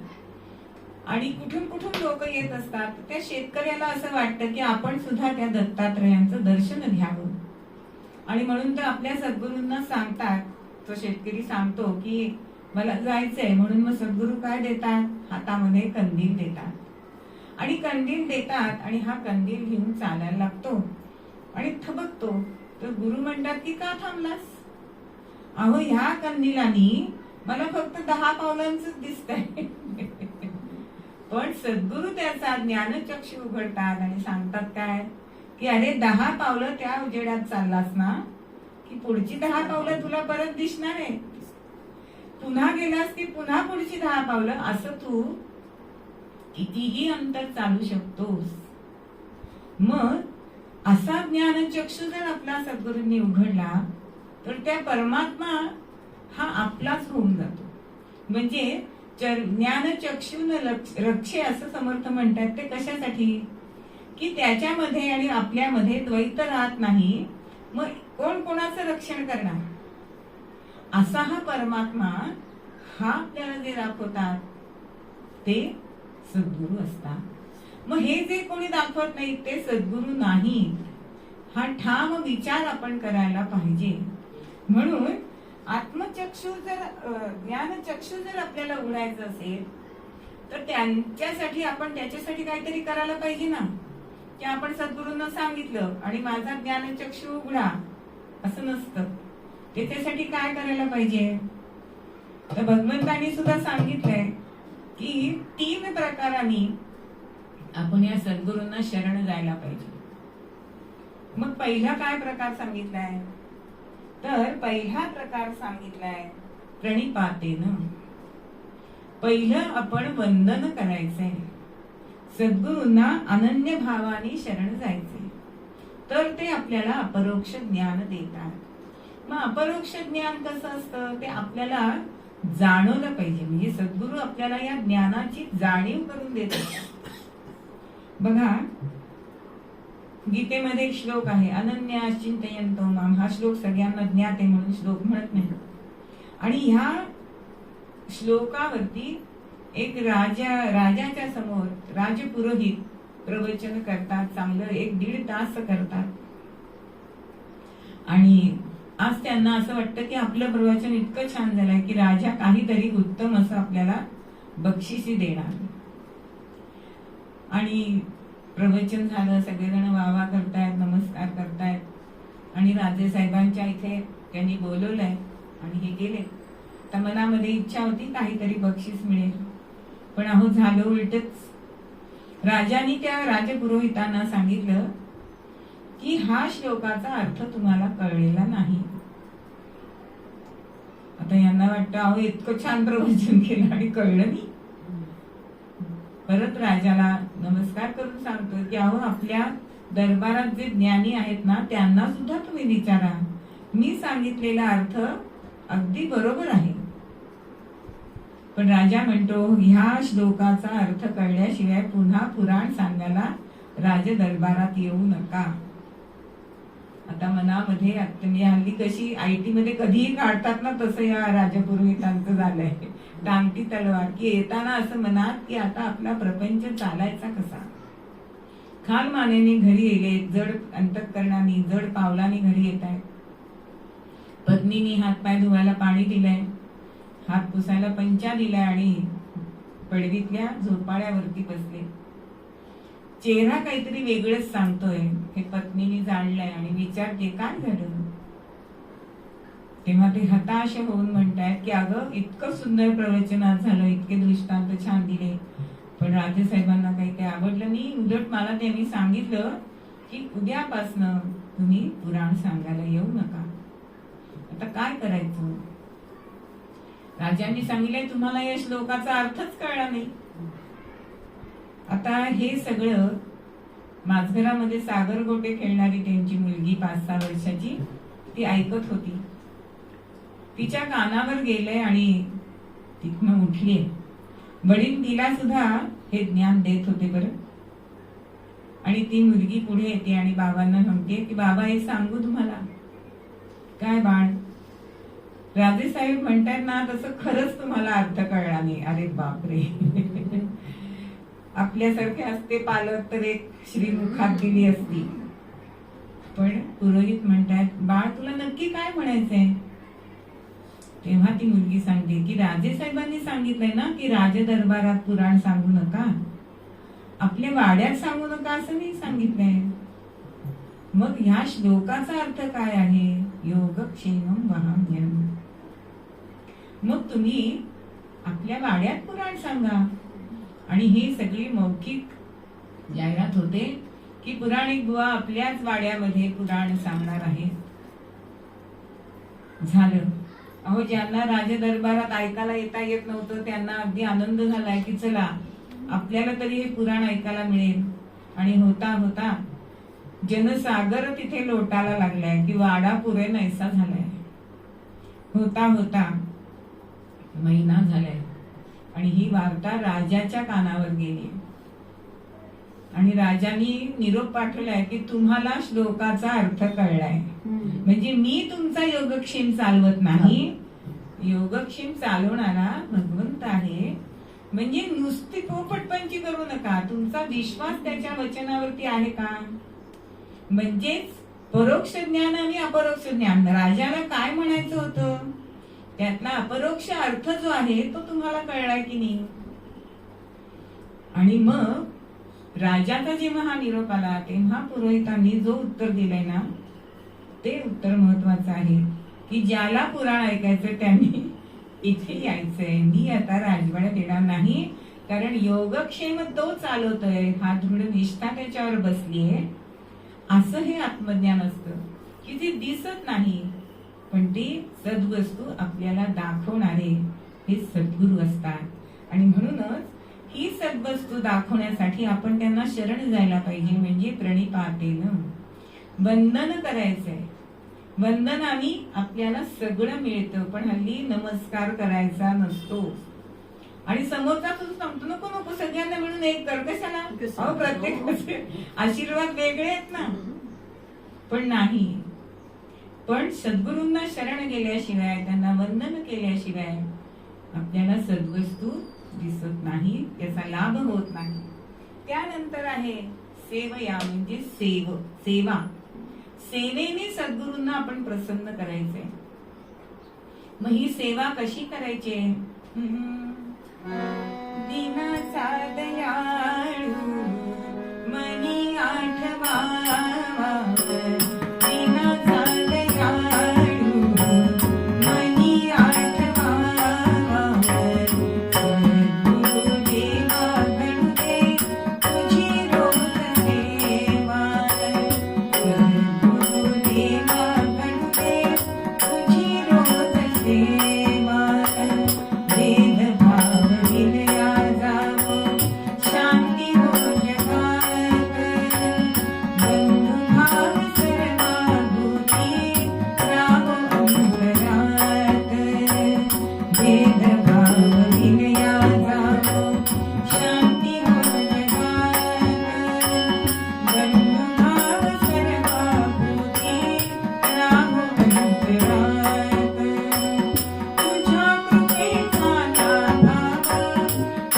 आणि कुठून कुठून लोक येत असतात. त्या शेतकऱ्याला असं वाटतं की आपण सुद्धा त्या दत्तात्रयांचं दर्शन घ्यावं. आणि म्हणून तर आपल्या सद्गुरूंना सांगतात, तो शेतकरी सांगतो की मला जायचंय, म्हणून मग सद्गुरू काय देतात, हातामध्ये कंदील देतात आणि कंदील देतात आणि हा कंदील घेऊन चालायला लागतो आणि थबकतो. तर गुरु म्हणतात की का थांबलास? अहो ह्या कंदिलानी मला फक्त 10 पावलांच दिसतंय. पण सद्गुरु त्याचा ज्ञानचक्षु उघडतात आणि सांगतात काय की अरे 10 पावलं त्या उजेडात चाललास ना की पुढची 10 पावलं तुला परत दिसणार आहे, पुन्हा गेलास की पुन्हा पुढची 10 पावलं, असं तू कितीही अंतर चालू शकतोस. मग असा ज्ञानचक्षु जर आपला सद्गुरूंनी उघडला तर त्या परमात्मा हा आपलाच होऊन जातो. म्हणजे ज्ञानचक्षुन रक्षे असं समर्थ म्हणतात. ते कशासाठी की त्याच्यामध्ये आणि आपल्यामध्ये द्वैत राहत नाही. मग कोण कोणाचं रक्षण करणार? असा हा परमात्मा हा आपल्याला जे दाखवतात ते सद्गुरू असतात. मग हे जे कोणी दाखवत नाही ते सद्गुरू नाही, हा ठाम विचार आपण करायला पाहिजे. म्हणून आत्मचक्षु जर ज्ञानचक्षु जर आपल्याला उघडायचं असेल तर त्यांच्यासाठी आपण त्याच्यासाठी काहीतरी करायला पाहिजे ना, की आपण सद्गुरूंना सांगितलं आणि माझा ज्ञानचक्षु उघडा असं नसतं. त्याच्यासाठी काय करायला पाहिजे? तर भगवंतांनी सुद्धा सांगितलंय की 3 प्रकारांनी आपण या सद्गुरूंना शरण जायला पाहिजे. मग पहिला काय प्रकार सांगितलाय? तर पहिला प्रकार सांगितलाय प्रणिपातेन. पहिलं आपण वंदन करायचंय, सद्गुरूंना अनन्य भावाने शरण जायचंय, तर ते आपल्याला अपरोक्ष ज्ञान देतात. मग अपरोक्ष ज्ञान कसं असतं ते आपल्याला जाणवलं पाहिजे. म्हणजे सद्गुरू आपल्याला या ज्ञानाची जाणीव करून देतात. बघा, गीतेमध्ये एक श्लोक आहे, अनन्या चिंतयन्तो माम. हा श्लोक सगळ्यांना ज्ञात आहे म्हणून श्लोक म्हणत नाही. आणि ह्या श्लोकावरती एक राजाच्या समोर राजपुरोहित प्रवचन करतात. चांगलं 1-1.5 तास करतात. आणि आज त्यांना असं वाटतं की आपलं प्रवचन इतकं छान झालंय की राजा काहीतरी उत्तम असं आपल्याला बक्षिसी देणार. आणि प्रवचन झालं, सगळेजण वाहवा करतायत, नमस्कार करतायत. आणि राजेसाहेबांच्या इथे त्यांनी बोलवलंय आणि हे गेले. तर मनामध्ये इच्छा होती काहीतरी बक्षीस मिळेल, पण अहो झालं उलटच. राजांनी त्या राजपुरोहितांना सांगितलं की हा श्लोकाचा अर्थ तुम्हाला कळलेला नाही. आता यांना वाटतं अहो इतकं छान प्रवचन केलं आणि कळलं नाही. परत राजाला नमस्कार करून सांगतो की अहो आपल्या दरबारात जे ज्ञानी आहेत ना त्यांना सुद्धा तुम्ही विचारा, मी सांगितलेला अर्थ अगदी बरोबर आहे. पण राजा म्हणतो ह्या श्लोकाचा अर्थ कळल्याशिवाय पुन्हा पुराण सांगायला राज दरबारात येऊ नका. आता मनामध्ये तुम्ही हल्ली कशी IT मध्ये कधीही काढतात ना, तसं या राजपुरोहितांचं झालंय. टांगती तलवार की येताना असं मनात की आता आपला प्रपंच चालायचा कसा. खाल मानेने घरी येले, जड अंतःकरणाने जड पावलाने घरी येत आहेत. पत्नीने हातपाय धुवायला पाणी दिलंय, हात पुसायला पंचा दिलाय आणि पडवीतल्या झोपाळ्यावरती बसले. चेहरा काहीतरी वेगळंच सांगतोय हे पत्नीने जाणलंय आणि विचारते काय झालं. तेव्हा ते हताश होऊन म्हणतायत की अगं इतकं सुंदर प्रवचन आज झालं, इतके दृष्टांत छान दिले, पण राजेसाहेबांना काही ते आवडलं नाही. उलट मला त्यांनी सांगितलं की उद्यापासनं तुम्ही पुराण सांगायला येऊ नका. आता काय करायचं? राजांनी सांगितलंय तुम्हाला या श्लोकाचा अर्थच कळला नाही. आता हे सगळं माझघरामध्ये सागर गोटे खेळणारी त्यांची मुलगी 5-6 वर्षाची ती ऐकत होती. तिच्या कानावर गेलंय आणि तिथनं उठलीये. वडील तिला सुद्धा हे ज्ञान देत होते बरं. आणि ती मुलगी पुढे येते आणि बाबांना म्हणते की बाबा हे सांगू तुम्हाला. काय बाळ? राजेसाहेब म्हणतात ना तसं खरंच तुम्हाला अर्थ कळला नाही. अरे बापरे. आपल्यासारखे असते पालक तर एक श्रीमुखात दिली असती. पण पुरोहित म्हणतात बाळ तुला नक्की काय म्हणायचंय? तेव्हा ती मुलगी सांगते की राजेसाहेबांनी सांगितलंय ना की राजदरबारात पुराण सांगू नका, आपल्या वाड्यात सांगू नका असं मी सांगितलंय. मग ह्या श्लोकाचा अर्थ काय आहे? योगक्षेमं वहाम्यहम्. मग तुम्ही आपल्या वाड्यात पुराण सांगा. आणि ही सगळी मौखिक जाहिरात होते की पुराणिक बुवा आपल्याच वाड्यामध्ये पुराण सांगणार आहे. झालं. अहो ज्यांना राजदरबारात ऐकायला येता येत नव्हतं त्यांना अगदी आनंद झालाय की चला आपल्याला तरी हे पुराण ऐकायला मिळेल. आणि होता होता जनसागर तिथे लोटायला लागलाय की वाडा पुरे नाहीसा झालाय. होता होता महिना झालाय आणि ही वार्ता राजाच्या कानावर गेली. आणि राजांनी निरोप पाठवलाय की तुम्हाला श्लोकाचा अर्थ कळलाय. म्हणजे मी तुमचा योगक्षेम चालवत नाही, योगक्षेम चालवणारा भगवंत आहे. म्हणजे नुसती पोपटपंची करू नका, तुमचा विश्वास त्याच्या वचनावरती आहे का? म्हणजेच परोक्ष ज्ञान आणि अपरोक्ष ज्ञान, राजाला काय म्हणायचं होतं त्यातला अपरोक्ष अर्थ जो आहे तो तुम्हाला कळलाय की नाही? आणि मग राजाचा जेव्हा हा निरोप आला तेव्हा पुरोहितांनी जो उत्तर दिलंय ना ते उत्तर महत्वाचं आहे, की ज्याला पुराण ऐकायचं त्यांनी इथे यायचंय. मी आता राजवाड्यात येणार नाही, कारण योगक्षेम तो चालवतोय, हा दृढ निष्ठा त्याच्यावर बसलीये. असं हे आत्मज्ञान असतं की जे दिसत नाही पण ती सद्वस्तू आपल्याला दाखवणारे हे सद्गुरू असतात. आणि म्हणूनच ही सद्वस्तू दाखवण्यासाठी आपण त्यांना शरण जायला पाहिजे. म्हणजे प्रणिपातेनं वंदन करायचंय. वंदनाने आपल्याला सगळं मिळतं, पण हल्ली नमस्कार करायचा नसतो. आणि समोरचा तू सांगतो नको नको सगळ्यांना मिळून एक कर, कशाला? अहो प्रत्येकाचे आशीर्वाद वेगळे आहेत ना. पण नाही, पण सद्गुरूंना शरण गेल्याशिवाय, त्यांना वंदन केल्याशिवाय आपल्याला सद्वस्तू दिसत नाही, त्याचा लाभ होत नाही. त्यानंतर आहे सेवया, म्हणजे सेवा. सेवेने सद्गुरूंना आपण प्रसन्न करायचंय. मग ही सेवा कशी करायची? दीनाचा दयाळू मनी आठवावा, दीनाचा दयाळू मनी आठवावा, सद्गुरू देवा घडू दे तुझी रोज सेवा, सद्गुरू देवा घडू दे तुझी रोज सेवा. भेदभाव विलया जावो, शांती हो जगात, बंधुभाव सर्वाभूती राहो अंतरात. भेदभाव विलया जावो, शांती हो जगात, बंधुभाव सर्वाभूती राहो अंतरात. तुझ्या कृपेचा लाभ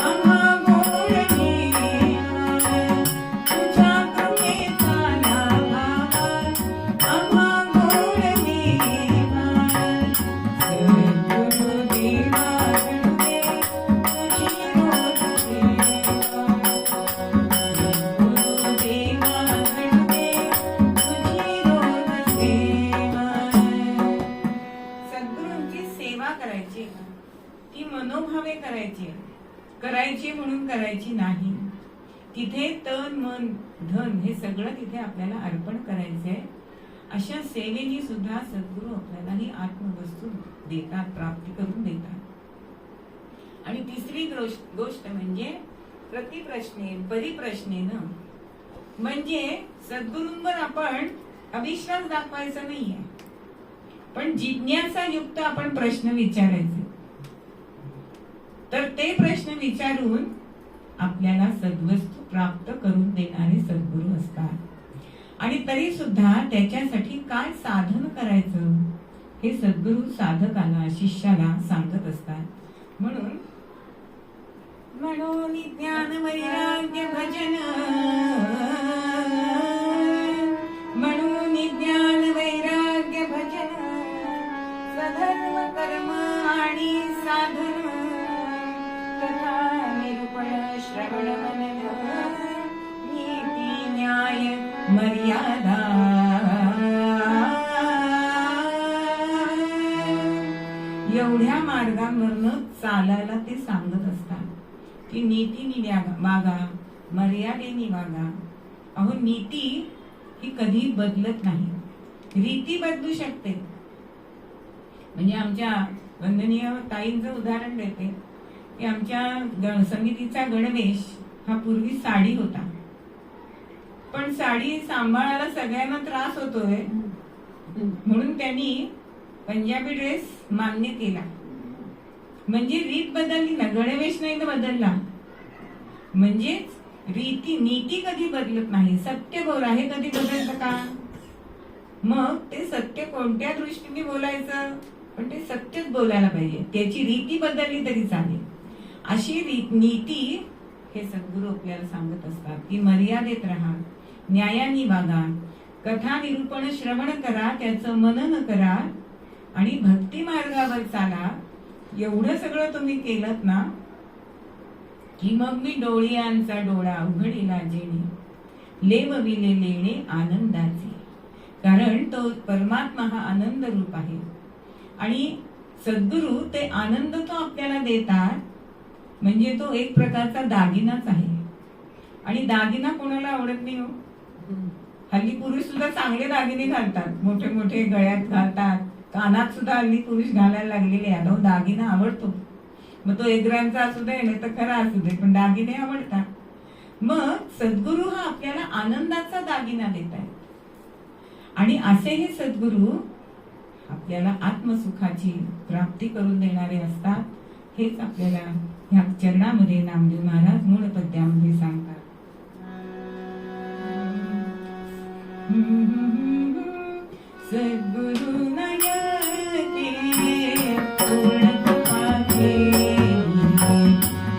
आम्हा गोड मिळाला, तुझ्या कृपेचा लाभ आम्हा गोड मिळाला. सद्गुरू देवा घडू दे तुझी रोज सेवा, सद्गुरू देवा घडू दे तुझी रोज सेवा. सद्गुरूंची सेवा करायची, ती मनोभावे करायची म्हणून करायची नाही. तिथे तन मन धन हे सगळं तिथे आपल्याला अर्पण करायचंय. अशा सेवेनी सुद्धा सद्गुरू आपल्याला ही आत्मवस्तू देतात, प्राप्ती करून देतात. आणि तिसरी गोष्ट म्हणजे प्रतिप्रश्नेन परिप्रश्नेनं, म्हणजे सद्गुरूंवर आपण अविश्वास दाखवायचा नाहीये, पण जिज्ञासा युक्त आपण प्रश्न विचारायचे. तर ते प्रश्न विचारून आपल्याला सद्वस्तू प्राप्त करून देणारे सद्गुरू असतात. आणि तरी सुद्धा त्याच्यासाठी काय साधन करायचं हे सद्गुरू साधकाला, शिष्याला सांगत असतात. म्हणून ज्ञान वैराग्य भजन, म्हणून ज्ञान वैराग्य भजन, सधर्म कर्म आणि साधन, कथा निरूपण श्रवण मनन, नीती न्याय मर्यादा. एवढ्या मार्गांवरनं चालायला ते सांगत असतात की नीतीने वागा, मर्यादेने वागा. अहो नीती ही कधी बदलत नाही, रीती बदलू शकते. म्हणजे आमच्या वंदनीय ताईंचं उदाहरण देते की आमच्या समितीचा गणवेश हा पूर्वी साडी होता, पण साडी सांभाळायला सगळ्यांना त्रास होतोय म्हणून त्यांनी पंजाबी ड्रेस मान्य केला. म्हणजे रीत बदलली ना, गणवेश नाही ना बदलला. म्हणजेच नीती कधी बदलत नाही. सत्य बोला हे कधी बदलतं का? मग ते सत्य कोणत्या दृष्टीने बोलायचं, पण ते सत्यच बोलायला पाहिजे. त्याची रीती बदलली तरी चालेल. अशी नीती हे सद्गुरू आपल्याला सांगत असतात की मर्यादेत राहा, न्यायाने वागा, कथा निरूपण श्रवण करा, त्याचं मनन करा आणि भक्ती मार्गावर चाला. एवढं सगळं तुम्ही केलं ना की मग मी डोळ्यांचा डोळा उघडीला जेणे, लेवविले लेणे आनंदाचे. कारण तो परमात्मा हा आनंद रूप आहे आणि सद्गुरू ते आनंद तो आपल्याला देतात. म्हणजे तो एक प्रकारचा दागिनाच आहे. आणि दागिना कोणाला आवडत नाही हो. हल्ली पुरुष सुद्धा चांगले दागिने घालतात, मोठे मोठे गळ्यात घालतात, कानात सुद्धा हल्ली पुरुष घालायला लागलेले आहेत. दागिना आवडतो. मग तो 1 ग्रॅमचा असू दे नाही तर खरा असू दे, पण दागिने आवडतात. मग सद्गुरू हा आपल्याला आनंदाचा दागिना देत आहे. आणि असे हे सद्गुरू आपल्याला आत्मसुखाची प्राप्ती करून देणारे असतात. हेच आपल्याला ह्या चरणामध्ये नामदेव महाराज मूळ पद्यामध्ये सांगतात. सद्गुरु नयते पूर्ण कृपाचे,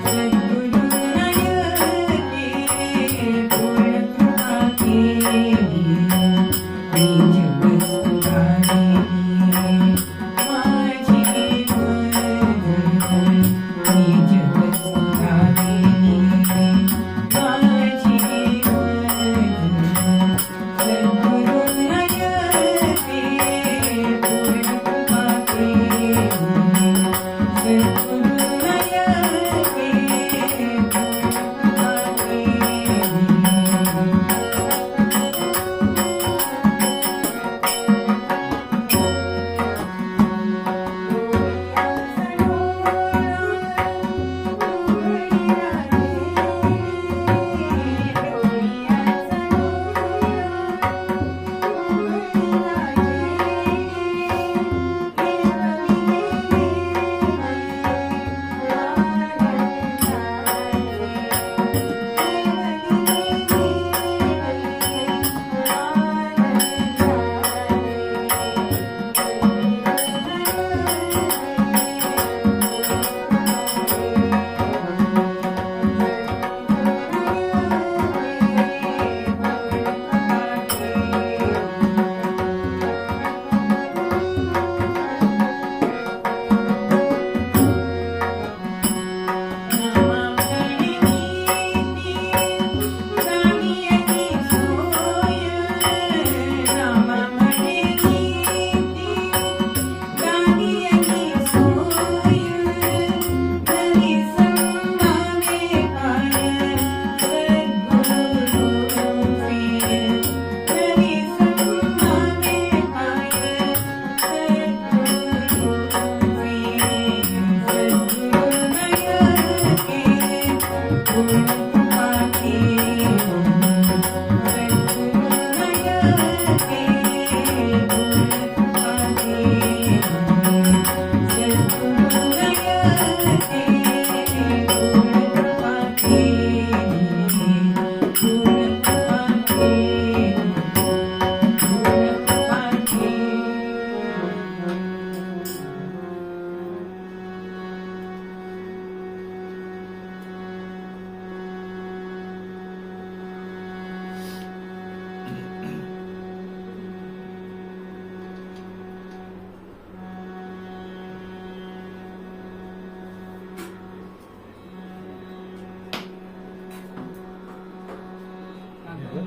सद्गुरु नयते पूर्ण कृपाचे, निज वस्तु धारिणी माझी मन, निज वस्तु धारिणी माझी मन. सद्गुरु नयते पूर्ण कृपाचे, सद्गुरु नयते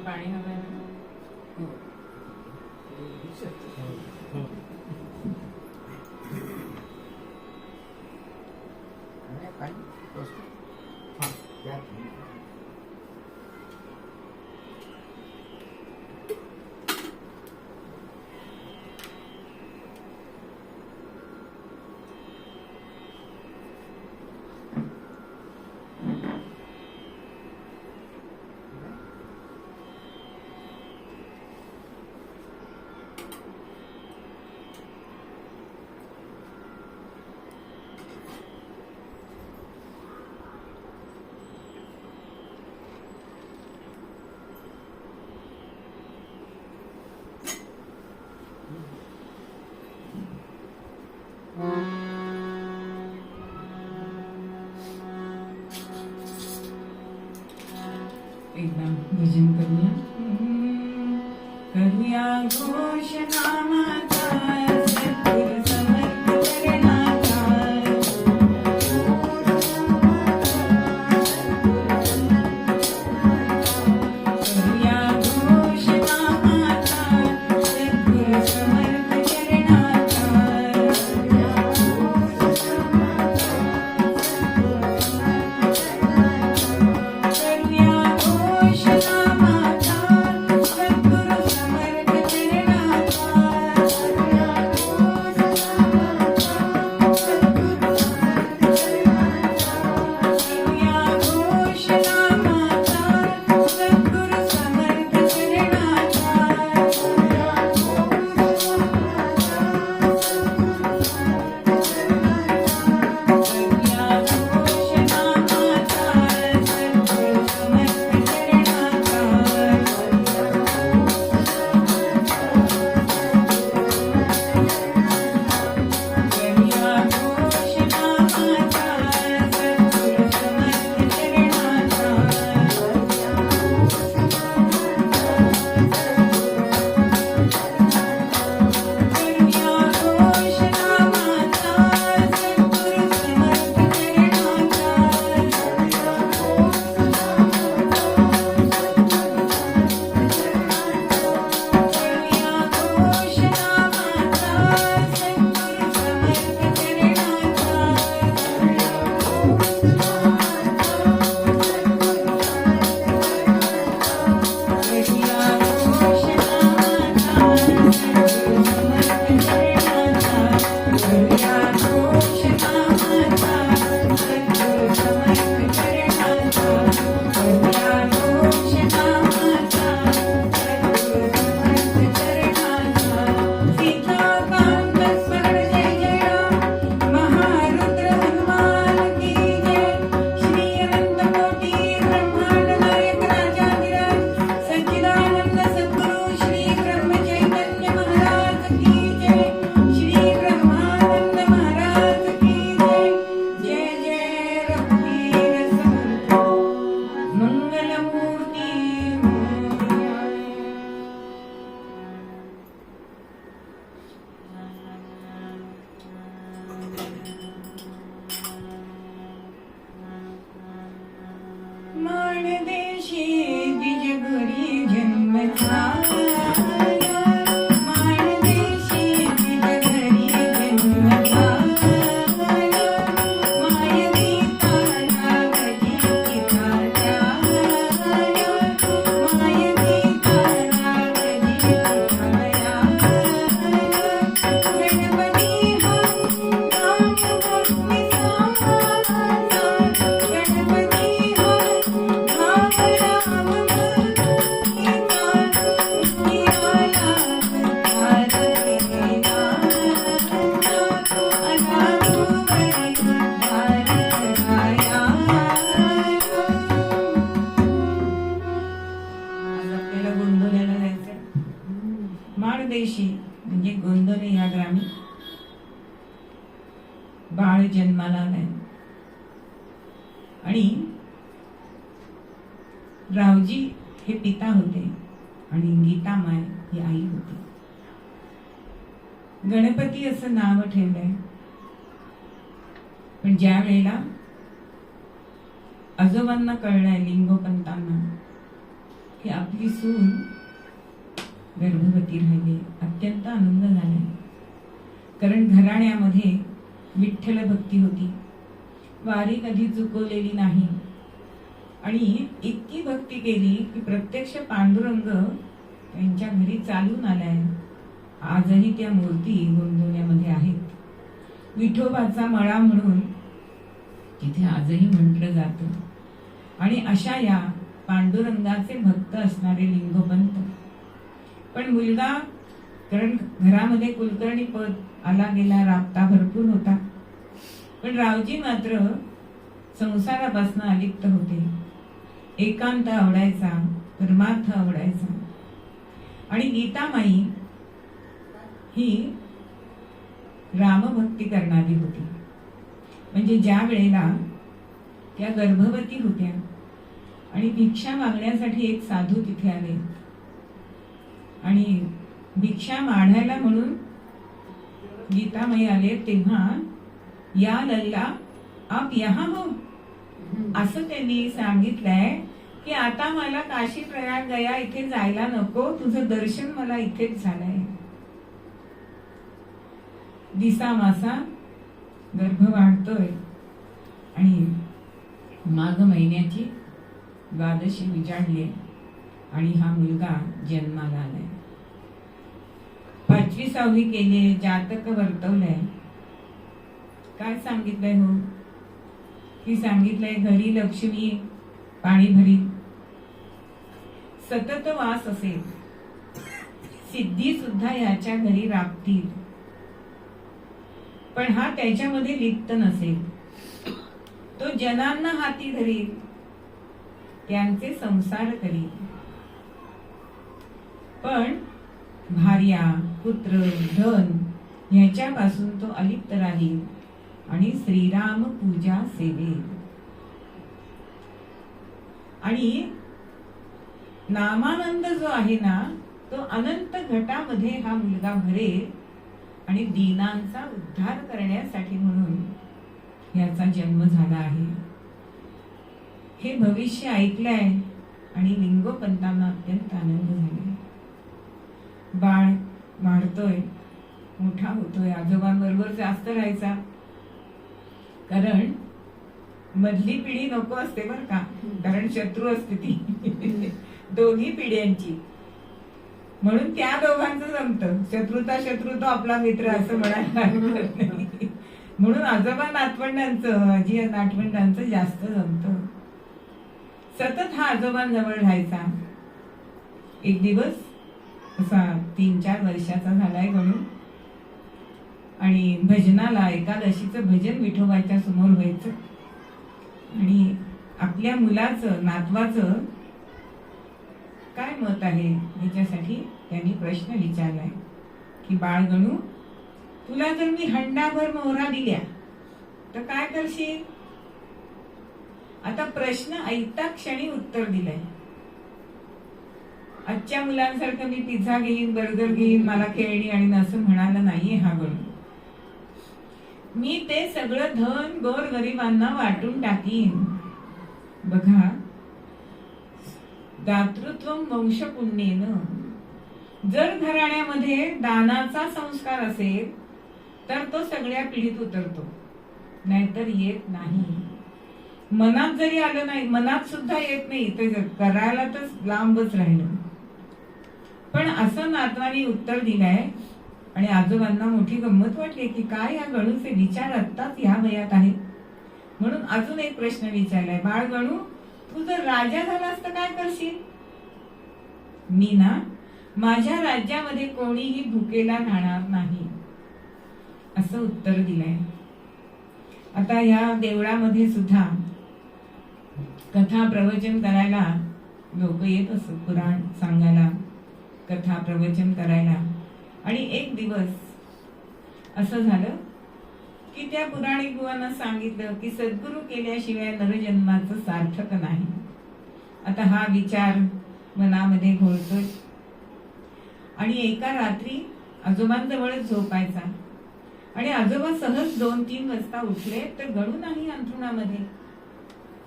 पाणी हवंय ना. एकदा भजन करूया. करूया घोष नामाचा सद्गुरु समर्थ चरणाचा. करूया घोष नामाचा सद्गुरु समर्थ चरणाचा. करूया घोष नामाचा सद्गुरु समर्थ चरणाचा. करूया घोष नामाचा सद्गुरु समर्थ चरणाचा. करूया घोष नामाचा सद्गुरु समर्थ चरणाचा. करूया घोष नामाचा सद्गुरु समर्थ चरणाचा. करूया घोष नामाचा सद्गुरु समर्थ चरणाचा. करूया घोष नामाचा सद्गुरु समर्थ चरणाचा. करूया घोष नामाचा सद्गुरु समर्थ चरणाचा. करूया घोष नामाचा सद्गुरु समर्थ चरणाचा. करूया घोष नामाचा सद्गुरु समर्थ चरणाचा. सीताकांत स्मरण जय जय राम. महारुद्र हनुमान की जय. श्री अनंत कोटी ब्रह्मांड नायक राजाधिराज सच्चिदानंद सद्गुरु श्री ब्रह्म चैतन्य महाराज की जय. श्री ब्रह्मानंद महाराज की जय. जय जय रघुवीर समर्थ मंगलमूर्ती मोरया. माणदेशी द्विज घरी जन्म झाला. माणदेशी द्विज घरी जन्म झाला. माय सीता नावाची पिता झाला. माय सीता नावाची पिता झाला. गणपती हा नाम भक्ती साचा. गणपती हा नाम राम भक्तीचा. निराला अवतार केला. अनाथवरी उद्धार कराया. आज आपल्याला गोंदवल्याला जायचंय. माणदेशी म्हणजे गोंदवले या ग्रामी बाळ जन्माला आलाय. आणि रावजी हे पिता होते आणि गीतामाय ही आई होती. गणपती असं नाव ठेवलंय. पण ज्या वेळेला आजोबांना कळलंय लिंगोपंतांना की आपली सून गर्भवती राहिली, अत्यंत आनंद झालाय. कारण घराण्यामध्ये विठ्ठल भक्ती होती. वारी कधी चुकवलेली नाही. आणि इतकी भक्ती केली की प्रत्यक्ष पांडुरंग त्यांच्या घरी चालून आलाय. आजही त्या मूर्ती गोंदवल्यामध्ये आहेत. विठोबाचा मळा म्हणून तिथे आजही म्हटलं जातं. आणि अशा या पांडुरंगाचे भक्त असणारे लिंगोपंत. पण मुलगा, कारण घरामध्ये कुलकर्णी पद आला गेला, राबता भरपूर होता. पण रावजी मात्र संसारापासून अलिप्त होते. एकांत आवडायचा, परमार्थ आवडायचा. आणि गीतामाई ही रामभक्ती करणारी होती. म्हणजे ज्या वेळेला त्या गर्भवती होत्या आणि भिक्षा मागण्यासाठी एक साधू तिथे आले आणि भिक्षा मागायला म्हणून गीतामाई आले तेव्हा या लल्ला आप यहाँ हो असं त्यांनी सांगितलंय की आता मला काशी प्रयाग गया इथे जायला नको, तुझं दर्शन मला इथेच झालंय. दिसा मासा गर्भ वाढतोय आणि माघ महिन्याची द्वादशी उजाडली आणि हा मुलगा जन्माला आलाय. 5वी 6वी केली, जातक वर्तवलंय. काय सांगितलंय हो की सांगितलंय घरी लक्ष्मी पाणी भरी, सतत वास असेल, सिद्धी सुद्धा याच्या घरी राबतील. पण हा त्याच्यामध्ये लिप्त नसेल, तो जनांना हाती धरील, त्यांचे संसार करील. पण भार्या पुत्र धन ह्याच्यापासून तो अलिप्त राहील आणि श्रीराम पूजा सेवेल. आणि नामानंद जो आहे ना तो अनंत घटामध्ये हा मुलगा भरेल आणि दीनांचा उद्धार करण्यासाठी म्हणून याचा जन्म झाला आहे. हे भविष्य ऐकलंय आणि लिंगोपंतांना अत्यंत आनंद झाला. बाळ वाढतोय, मोठा होतोय, आजोबांबरोबर जास्त राहायचा, कारण मधली पिढी नको असते बर का, कारण शत्रू असते ती दोन्ही पिढ्यांची. म्हणून त्या दोघांचं जमतं, शत्रुता शत्रू तो आपला मित्र असं म्हणायला हरकत नाही. म्हणून आजोबा नातवंडांचं आजी नातवंडांचं जास्त जमतं. सतत हा आजोबांजवळ राहायचा. एक दिवस असा 3-4 वर्षाचा झालाय गणू आणि भजनाला एकादशीचं भजन विठोबाच्या समोर व्हायचं आणि आपल्या मुलाचं नातवाचं काय मत आहे याच्यासाठी त्यांनी प्रश्न विचारलाय की बाळ गणू, तुला जर मी हंडाभर मोहरा दिल्या तर काय करशील? आता प्रश्न ऐकता क्षणी उत्तर दिलंय. आजच्या मुलांसारखं मी पिझ्झा घेईन, बर्गर घेईन, मला खेळणी आणि असं म्हणाला नाहीये हा गणू. मी ते सगळं धन गोर गरिबांना वाटून टाकीन. बघा, दातृत्वम वंश पुण्येन. जर घराण्यामध्ये दानाचा संस्कार असेल तर तो सगळ्या पिढीत उतरतो, नाहीतर येत नाही. मनात जरी आलं नाही, मनात सुद्धा येत नाही, तर करायला तर लांबच राहिलं. पण असं नातवानी उत्तर दिलंय आणि आजोबांना मोठी गंमत वाटली की काय या गणूचे विचार आत्ताच ह्या वयात आहे. म्हणून अजून एक प्रश्न विचारलाय, बाळ गणू, तू जर राजा झालास तर काय करशील? मी ना माझ्या राज्यामध्ये कोणीही भुकेला राहणार नाही असं उत्तर दिलंय. आता या देवळामध्ये सुद्धा कथा प्रवचन करायला लोक येत असत, पुराण सांगायला, कथा प्रवचन करायला. आणि एक दिवस असं झालं की त्या पुराणिक बुवांना सांगितलं की सद्गुरू केल्याशिवाय नरजन्माचं सार्थक नाही. आता हा विचार मनामध्ये घोळतोय आणि एका रात्री आजोबांजवळच झोपायचा आणि आजोबा सहज 2-3 वाजता उठले तर गणू नाही अंथरुणामध्ये.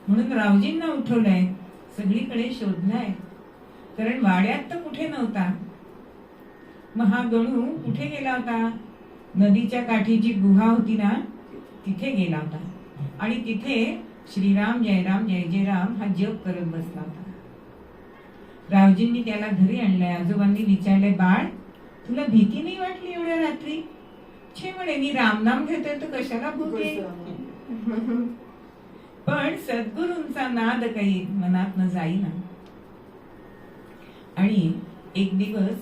म्हणून रावजींना उठवलंय, सगळीकडे शोधलाय, कारण वाड्यात तर कुठे नव्हता. मग हा गणू कुठे गेला होता? नदीच्या काठी गुहा होती ना तिथे गेला होता आणि तिथे श्रीराम जय राम जय जय राम हा जप करत बसला होता. रावजींनी त्याला घरी आणलंय. आजोबांनी विचारलंय, बाळ, तुला भीती नाही वाटली एवढ्या रात्री? छे म्हणे, मी रामनाम घेतोय तर कशाला भूत येईल? पण सद्गुरूंचा नाद काही मनात न जाईना. आणि एक दिवस,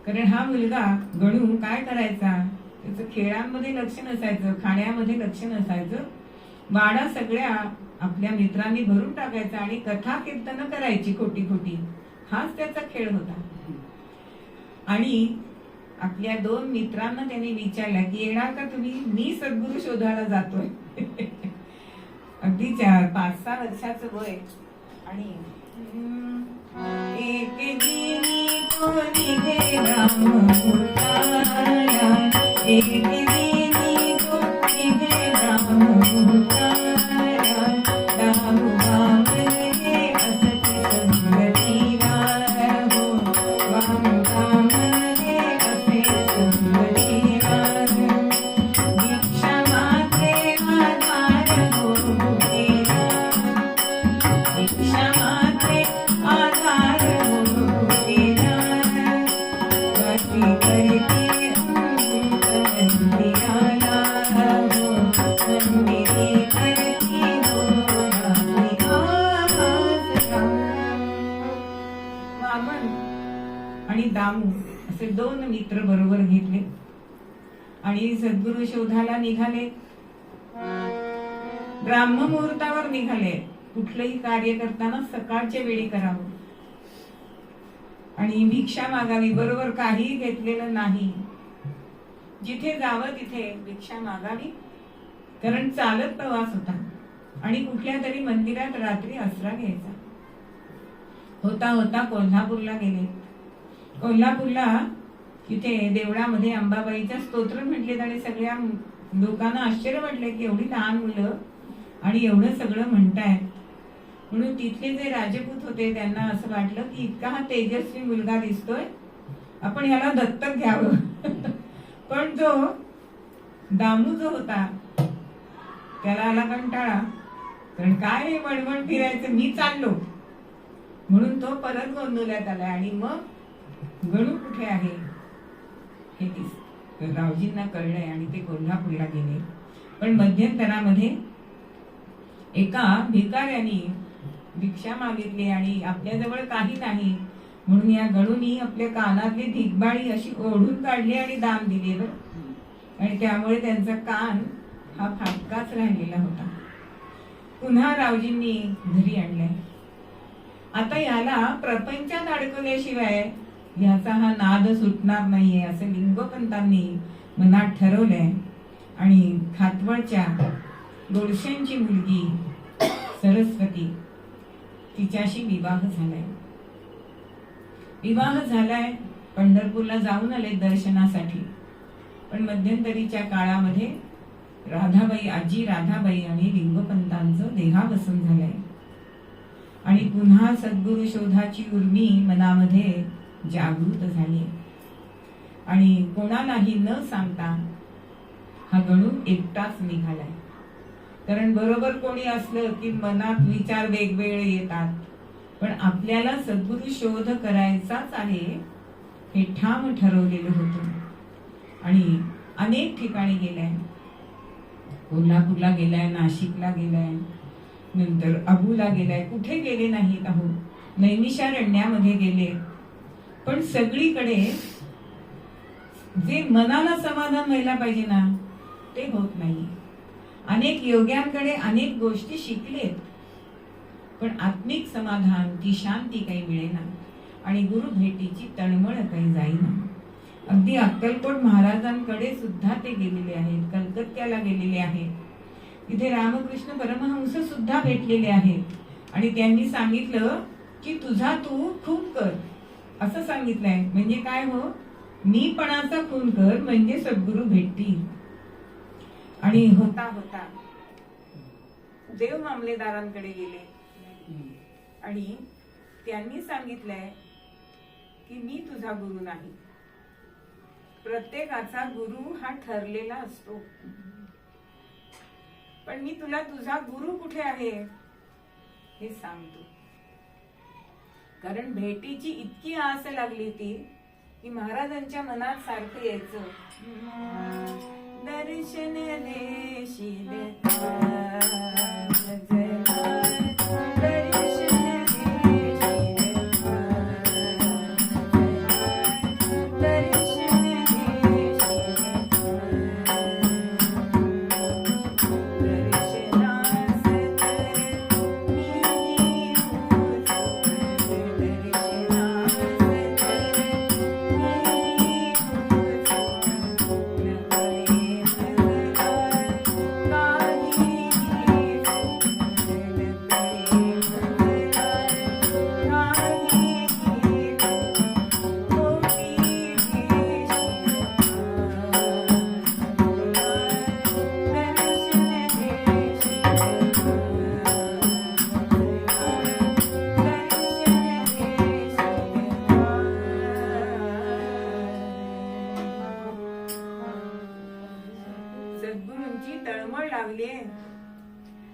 कारण हा मुलगा गणू काय करायचा, त्याचं खेळांमध्ये लक्ष नसायचं, खाण्यामध्ये लक्ष नसायचं, वाडा सगळ्या आपल्या मित्रांनी भरून टाकायचा आणि कथा कीर्तन करायची खोटी खोटी. हाच त्याचा खेळ होता. आणि आपल्या 2 मित्रांना त्यांनी विचारलं की येणार का तुम्ही? मी सद्गुरू शोधायला जातोय. अगदी 4-5-6 वर्षाचं वय आणि एक दिनी तो निघे राम भूताया, एक दिनी तो निघे राम भूताया, राम वाम लगे असत संगतीला हो, वाम वाम लगे असे संगतीला, दीक्षा मात्रे आधार हो भूतेला, दीक्षा मात्रे आधार हो भूतेला, वाटी करती मंदिराला हो, मंदिरे करती हो रामी आसरा. वामन आणि दामू असे दोन मित्र बरोबर घेतले आणि सद्गुरु शोधाला निघाले. ब्राह्म मुहूर्तावर निघाले. कुठलंही कार्य करताना सकाळच्या वेळी करावं आणि भिक्षा मागावी. बरोबर काही घेतलेलं नाही. जिथे जावं तिथे भिक्षा मागावी, कारण चालत प्रवास होता आणि कुठल्या तरी मंदिरात रात्री आसरा घ्यायचा. होता होता कोल्हापूरला गेले. कोल्हापूरला तिथे देवळामध्ये अंबाबाईच्या स्तोत्र म्हटलेत आणि सगळ्या लोकांना आश्चर्य वाटलं की एवढी लहान मुलं आणि एवढं सगळं म्हणतायत. म्हणून तिथले जे राजपूत होते त्यांना असं वाटलं की इतका हा तेजस्वी मुलगा दिसतोय, आपण ह्याला दत्तक घ्यावं. पण जो दामू जो होता त्याला आला कंटाळा, कारण काय हे वणवण फिरायचं, मी चाललो. म्हणून तो परत गोंधळ्यात आला आणि मग गणू कुठे आहे हे रावजींना कळलंय आणि ते कोल्हापूरला गेले. पण मध्यंतरामध्ये एका भिकाऱ्याने भिक्षा मागितली आणि आपल्याजवळ काही नाही म्हणून या गणूनी आपल्या कानातली धिगबाळी अशी ओढून काढली आणि दान दिले बरं. आणि त्यामुळे त्यांचा कान हा फाटकाच राहिलेला होता. पुन्हा रावजींनी घरी आणलाय. आता याला प्रपंचात अडकवल्याशिवाय याचा हा नाद सुटणार नाहीये असं लिंगोपंतांनी मनात ठरवलंय. आणि खातवळच्या गोडशेंची मुलगी सरस्वती तिच्याशी विवाह झालाय. विवाह झालाय. पंढरपूरला जाऊन आले दर्शनासाठी. पण मध्यंतरीच्या काळामध्ये राधाबाई, आजी राधाबाई आणि लिंगोपंतांचं देहावसन झालंय आणि पुन्हा सद्गुरु शोधाची उर्मी मनामध्ये जागृत झाली. आणि कोणालाही न सांगता हा गणू एकटाच निघालाय. कारण बरोबर कोणी असलं की मनात विचार वेगवेगळे येतात. पण आपल्याला सद्गुरु शोध करायचाच आहे हे ठाम ठरवलेलं होतं. आणि अनेक ठिकाणी गेलाय. कोल्हापूरला गेलाय, नाशिकला गेलाय, नंतर अबूला गेलाय. कुठे गेले नाहीत अहो. नैमिषारण्यामध्ये गेले. पण सगळीकडे जे मनाला समाधान व्हायला पाहिजे ना ते होत नाही. अनेक योग्यांकडे अनेक गोष्टी शिकलेत पण आत्मिक समाधान, ती शांती काही मिळेना आणि गुरु भेटीची तळमळ काही जाईना. अगदी अक्कलकोट महाराजांकडे सुद्धा ते गेलेले आहेत. कलकत्त्याला गेलेले आहेत. तिथे रामकृष्ण परमहंस सुद्धा भेटलेले आहेत आणि त्यांनी सांगितलं की तुझा तू खून कर असं सांगितलंय. म्हणजे काय हो, मीपणाचा खून कर म्हणजे सद्गुरु भेटतील. आणि होता होता देव मामलेदारांकडे गेले आणि त्यांनी सांगितलंय की मी तुझा गुरु नाही. प्रत्येकाचा गुरु हा ठरलेला असतो. पण मी तुला तुझा गुरु कुठे आहे हे सांगतो. कारण भेटीची इतकी आस लागली होती की महाराजांच्या मनात सारखं यायचं, दर्शन देशील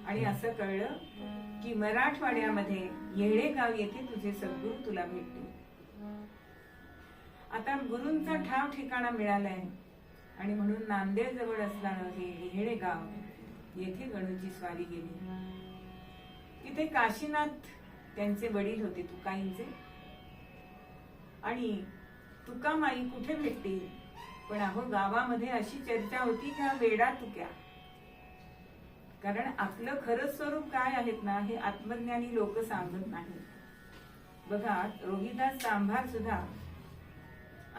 आणि असं कळलं की मराठवाड्यामध्ये येडेगाव येथे तुझे सद्गुरू तुला भेटतील. आता गुरूंचा ठाव ठिकाणा मिळालाय आणि म्हणून नांदेड जवळ असणारं हे येडेगाव येथे गणूची स्वारी गेली. तिथे काशीनाथ त्यांचे वडील होते तुकाईंचे, आणि तुकामाई कुठे भेटतील. पण अहो गावामध्ये अशी चर्चा होती की हा वेडा तुक्या, कारण आपलं खरं स्वरूप काय आहेत ना हे आत्मज्ञानी लोक सांगत नाही. बघा रोहिदास सांभार सुद्धा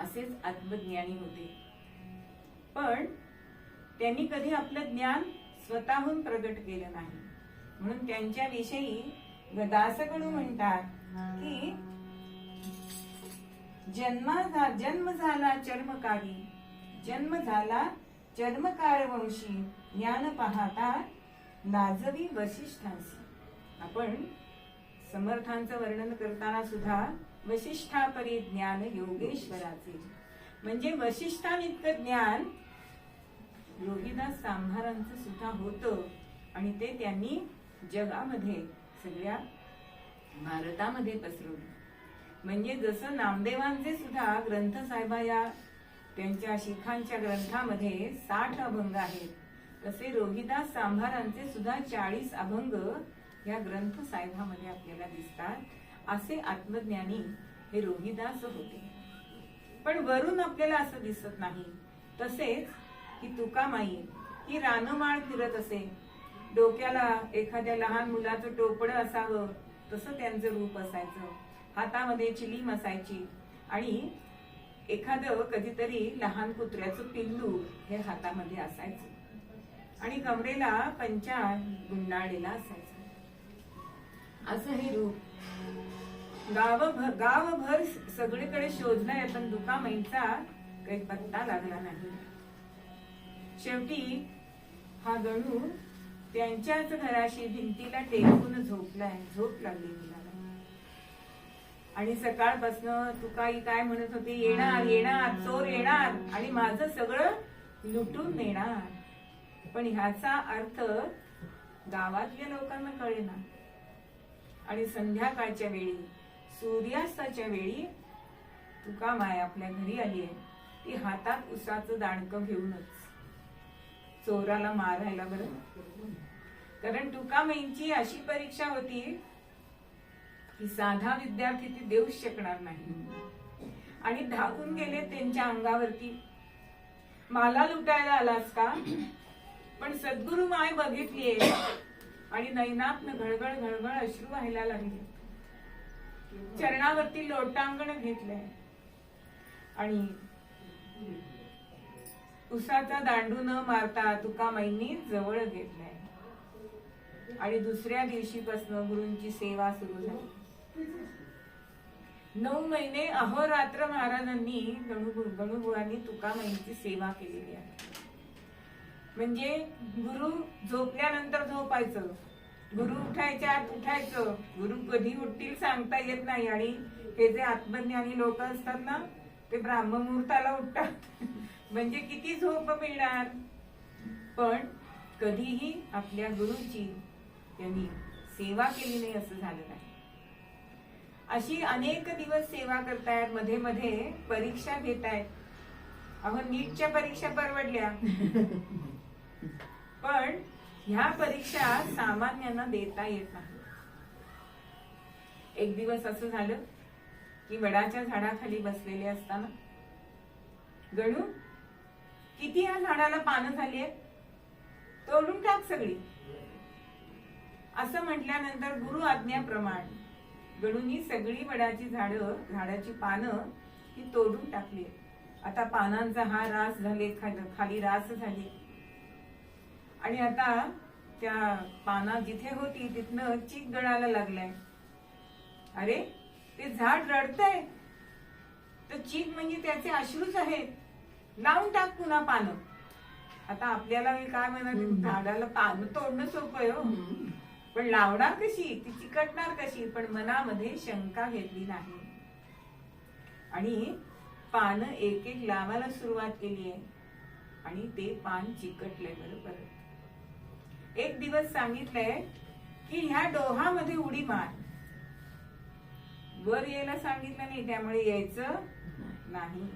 असेच आत्मज्ञानी होते, पण त्यांनी कधी आपलं ज्ञान स्वतःहून प्रगट केलं नाही. म्हणून त्यांच्या विषयी दासगणू म्हणतात की जन्म झाला चर्मकारी, जन्म झाला चर्मकार वंशी, ज्ञान पाहता लाजवी वशिष्ठांशी. आपण समर्थांचं वर्णन करताना सुद्धा वशिष्ठापरी ज्ञान योगेश्वराचे, म्हणजे वशिष्ठांइतकं ज्ञान रोहिदास सांभारांचं सुद्धा होतं, आणि ते त्यांनी जगामध्ये सगळ्या भारतामध्ये पसरवलं. म्हणजे जसं नामदेवांचे सुद्धा ग्रंथ साहेबा या त्यांच्या शिखांच्या ग्रंथामध्ये 60 अभंग आहेत, तसे रोहिदास सांभारांचे सुद्धा 40 अभंग या ग्रंथ साहेबामध्ये आपल्याला दिसतात. असे आत्मज्ञानी हे रोहिदास होते, पण वरून आपल्याला असं दिसत नाही. तसेच की तुकामाई ही रानमाळ फिरत असे, डोक्याला एखाद्या लहान मुलाचं टोपड असावं तसं त्यांचं रूप असायचं, हातामध्ये चिलीम असायची, आणि एखादं कधीतरी लहान कुत्र्याचं पिल्लू हे हातामध्ये असायचं, आणि कमरेला पंचा गुंडाळलेला असायचा. असं हे रूप गावभर सगळीकडे शोधलाय, पण तुकामाईचा काही पत्ता लागला नाही. शेवटी हा गणू त्यांच्याच घराशी भिंतीला टेकून झोपलाय, झोप लागली मुलाला. आणि सकाळपासून तुकाई काय म्हणत होते, येणार येणार चोर येणार आणि माझं सगळं लुटून नेणार. पण ह्याचा अर्थ गावातल्या लोकांना कळेना. आणि संध्याकाळच्या वेळी सूर्यास्ताच्या वेळी तुकामाई आपल्या घरी आली आहे, ती हातात उसाचं दाणकं घेऊनच चोराला मारायला. बरं, कारण तुकामाईंची अशी परीक्षा होती की साधा विद्यार्थी ती देऊच शकणार नाही. आणि धावून गेले त्यांच्या अंगावरती, मला लुटायला आलास का. पण सद्गुरु माय बघितलीये आणि नैनातनं घळघळ घळघळ अश्रू व्हायला लागले. चरणावरती लोटांगण घेतलंय आणि उसाचा दांडू न मारता तुकामाईंनी जवळ घेतलाय. आणि दुसऱ्या दिवशीपासून गुरूंची सेवा सुरू झाली. 9 महिने अहोरात्र महाराजांनी गणुबुवांनी तुकामाईंची सेवा केलेली आहे. म्हणजे गुरु झोपल्यानंतर झोपायचं, गुरु उठायच्या आत उठायचं. गुरु कधी उठतील सांगता येत नाही. आणि हे जे आत्मज्ञानी लोक असतात ना ते ब्राह्ममुहूर्ताला उठतात. म्हणजे किती झोप मिळणार. पण कधीही आपल्या गुरुची त्यांनी सेवा केली नाही असं झालं नाही. अशी अनेक दिवस सेवा करतायत, मध्ये मध्ये परीक्षा घेतायत. अहो नीटच्या परीक्षा परवडल्या, पण ह्या परीक्षा सामान्यांना देता येत नाही. एक दिवस असं झालं की वडाच्या झाडाखाली बसलेले असताना, गणू किती या झाडाला पानं झाली आहेत, तोडून टाक सगळी, असं म्हटल्यानंतर गुरु आज्ञाप्रमाणे गणूंनी सगळी वडाची झाडाची पानं ही तोडून टाकली. आता पानांचा हा रास झाले, खाली रास झाली. आणि आता त्या पाना जिथे होती तिथनं चीक गळायला लागलाय. अरे ते झाड रडतंय, तर चीक म्हणजे त्याचे अश्रूच आहेत. लावून टाक पुन्हा पानं. आता आपल्याला काय म्हणत, झाडाला पानं तोडणं सोपं आहे हो, पण लावणार कशी, ती चिकटणार कशी. पण मनामध्ये शंका घेतली नाही आणि पानं एक एक लावायला सुरुवात केली आहे. आणि ते पान चिकटलंय बरोबर. एक दिवस सांगितलंय की ह्या डोहामध्ये उडी मार. वर यायला सांगितलं नाही, त्यामुळे यायचं नाही.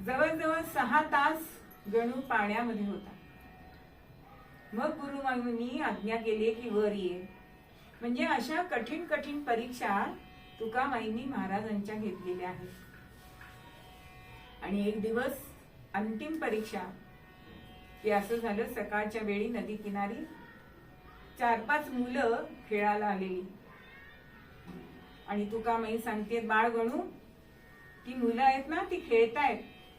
जवळजवळ 6 तास गणू पाण्यामध्ये होता. मग गुरुमाऊलींनी आज्ञा केली की वर ये. म्हणजे अशा कठीण कठीण परीक्षा तुकामाईंनी महाराजांच्या घेतलेल्या आहेत. आणि एक दिवस अंतिम परीक्षा की असं झालं, सकाळच्या वेळी नदी किनारी 4-5 मुलं खेळायला आलेली. आणि तुकामाई सांगते, बाळ गणू, ती मुलं आहेत ना, ती खेळतायत.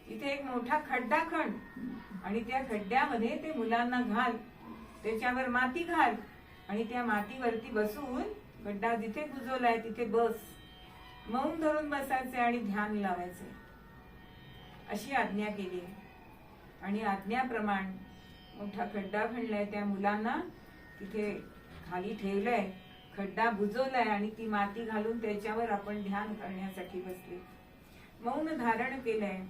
इथे एक मोठा खड्डा खण आणि त्या खड्ड्यामध्ये ते मुलांना घाल, त्याच्यावर माती घाल आणि त्या मातीवरती बसून खड्डा जिथे बुजवलाय तिथे बस. मौन धरून बसायचे आणि ध्यान लावायचे, अशी आज्ञा केली. आणि आज्ञाप्रमाणे मोठा खड्डा खणलाय, त्या मुलांना तिथे खाली ठेवलंय, खड्डा बुजवलाय आणि ती माती घालून त्याच्यावर आपण ध्यान करण्यासाठी बसले, मौन धारण केलंय.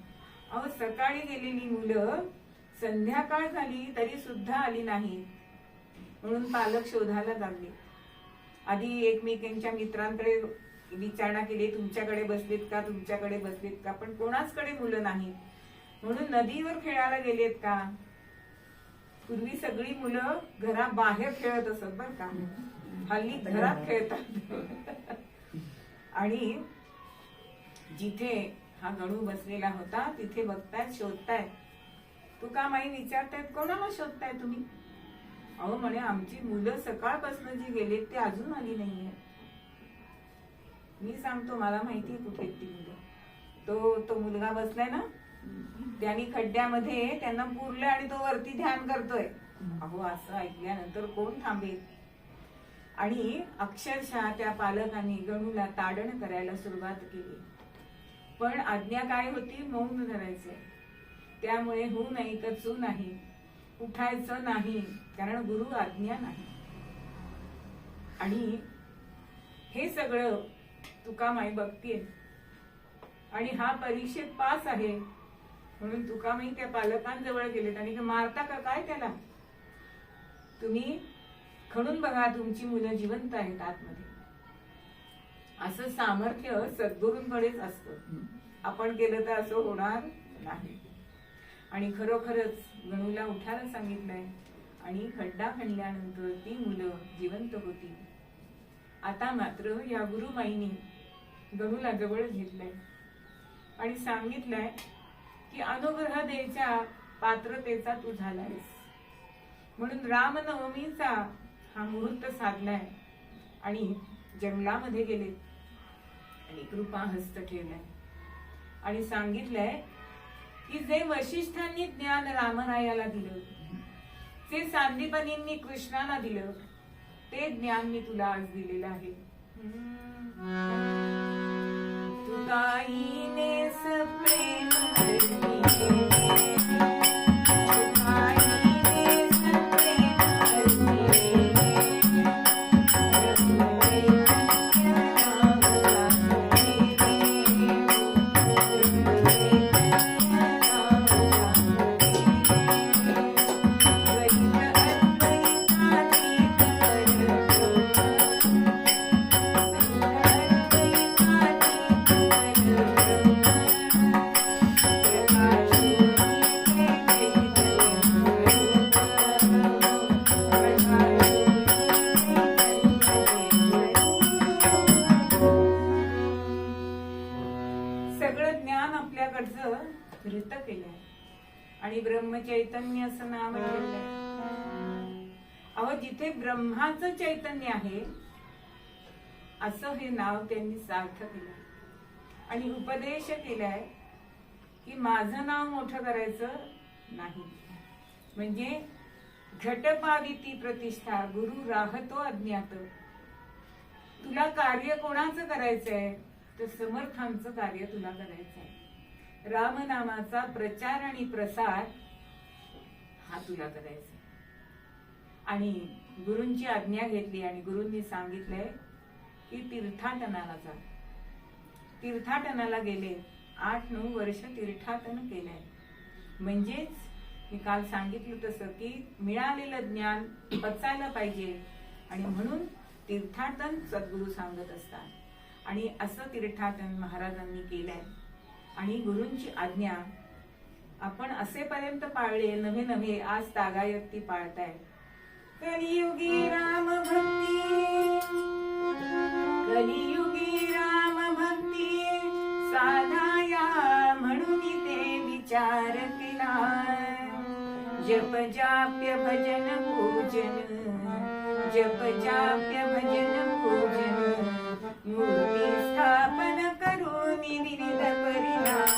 अहो, सकाळी गेलेली मुलं संध्याकाळ झाली तरी सुद्धा आली नाही, म्हणून पालक शोधायला लागले. आधी एकमेकांच्या मित्रांकडे विचारणा केली, तुमच्याकडे बसलेत का, तुमच्याकडे बसलेत का, पण कोणाचकडे मुलं नाही. म्हणून नदीवर खेळायला गेलेत का. पूर्वी सगळी मुलं घराबाहेर खेळत असत बर का, हल्ली घरात खेळतात. आणि जिथे हा गणू बसलेला होता तिथे बघतायत, शोधतायत. तुकामाई विचारतायत, कोणाला शोधताय तुम्ही. अहो म्हणे, आमची मुलं सकाळपासून जी गेलेत ते अजून आली नाहीये. मी सांगतो, मला माहिती आहे कुठे ती मुलं. तो मुलगा बसलाय ना, त्यांनी खड्ड्यामध्ये त्यांना पुरलं आणि तो वरती ध्यान करतोय. अहो, असं ऐकल्यानंतर कोण थांबेल. आणि अक्षरशः त्या पालकांनी गणूला ताडण करायला सुरुवात केली. पण आज्ञा काय होती, मौन धरायचे. त्यामुळे हो नाही तर चू नाही, उठायचं नाही, कारण गुरु आज्ञा नाही. आणि हे सगळं तुकामाई बघते. आणि हा परीक्षेत पास आहे म्हणून तुकामाई त्या पालकांजवळ गेलेत आणि मारता का काय त्याला, तुम्ही खणून बघा, तुमची मुलं जिवंत आहेत आतमध्ये. असं सामर्थ्य सद्गुरूंकडेच असतं. आपण केलं तर असं होणार नाही. आणि खरोखरच गणूला उठायला सांगितलंय आणि खड्डा खणल्यानंतर ती मुलं जिवंत होती. आता मात्र या गुरुमाईनी गणूला जवळ घेतलंय आणि सांगितलंय की अनुग्रह द्यायच्या पात्रतेचा तू झालायस, म्हणून रामनवमीचा हा मुहूर्त साधलाय. आणि जंगलामध्ये गेले आणि कृपा हस्त ठेवलाय आणि सांगितलंय की जे वशिष्ठांनी ज्ञान रामरायाला दिलं, जे सांदीपनींनी कृष्णाला दिलं, ते ज्ञान मी तुला आज दिलेलं आहे. तुकाईने प्रेम धृत केलंय आणि ब्रह्मचैतन्य असं नाव ठेवलंय. अहो, जिथे ब्रह्माचं चैतन्य आहे असं हे नाव त्यांनी सार्थ केलंय. आणि उपदेश केलाय की माझं नाव मोठं करायचं नाही. म्हणजे घटपाविती प्रतिष्ठा, गुरु राहतो अज्ञात. तुला कार्य कोणाचं करायचंय तर समर्थांचं कार्य तुला करायचंय. रामनामाचा प्रचार आणि प्रसार हा तुला करायचा. आणि गुरूंची आज्ञा घेतली आणि गुरूंनी सांगितलंय की तीर्थाटनाला जा. तीर्थाटनाला गेले. 8-9 वर्ष तीर्थाटन केलंय. म्हणजेच मी काल सांगितलं तसं की मिळालेलं ज्ञान पचायला पाहिजे आणि म्हणून तीर्थाटन सद्गुरू सांगत असतात आणि असं तीर्थाटन महाराजांनी केलंय आणि गुरूंची आज्ञा आपण असेपर्यंत पाळले नव्हे नव्हे आज तागायत ती पाळताय. कलियुगी राम भक्ती, कलियुगी राम भक्ती साधाया म्हणून ते विचार केला. जप जाप्य भजन पूजन, जप जाप्य भजन पूजन, मूर्ती स्थापन करून विविध परिणाम.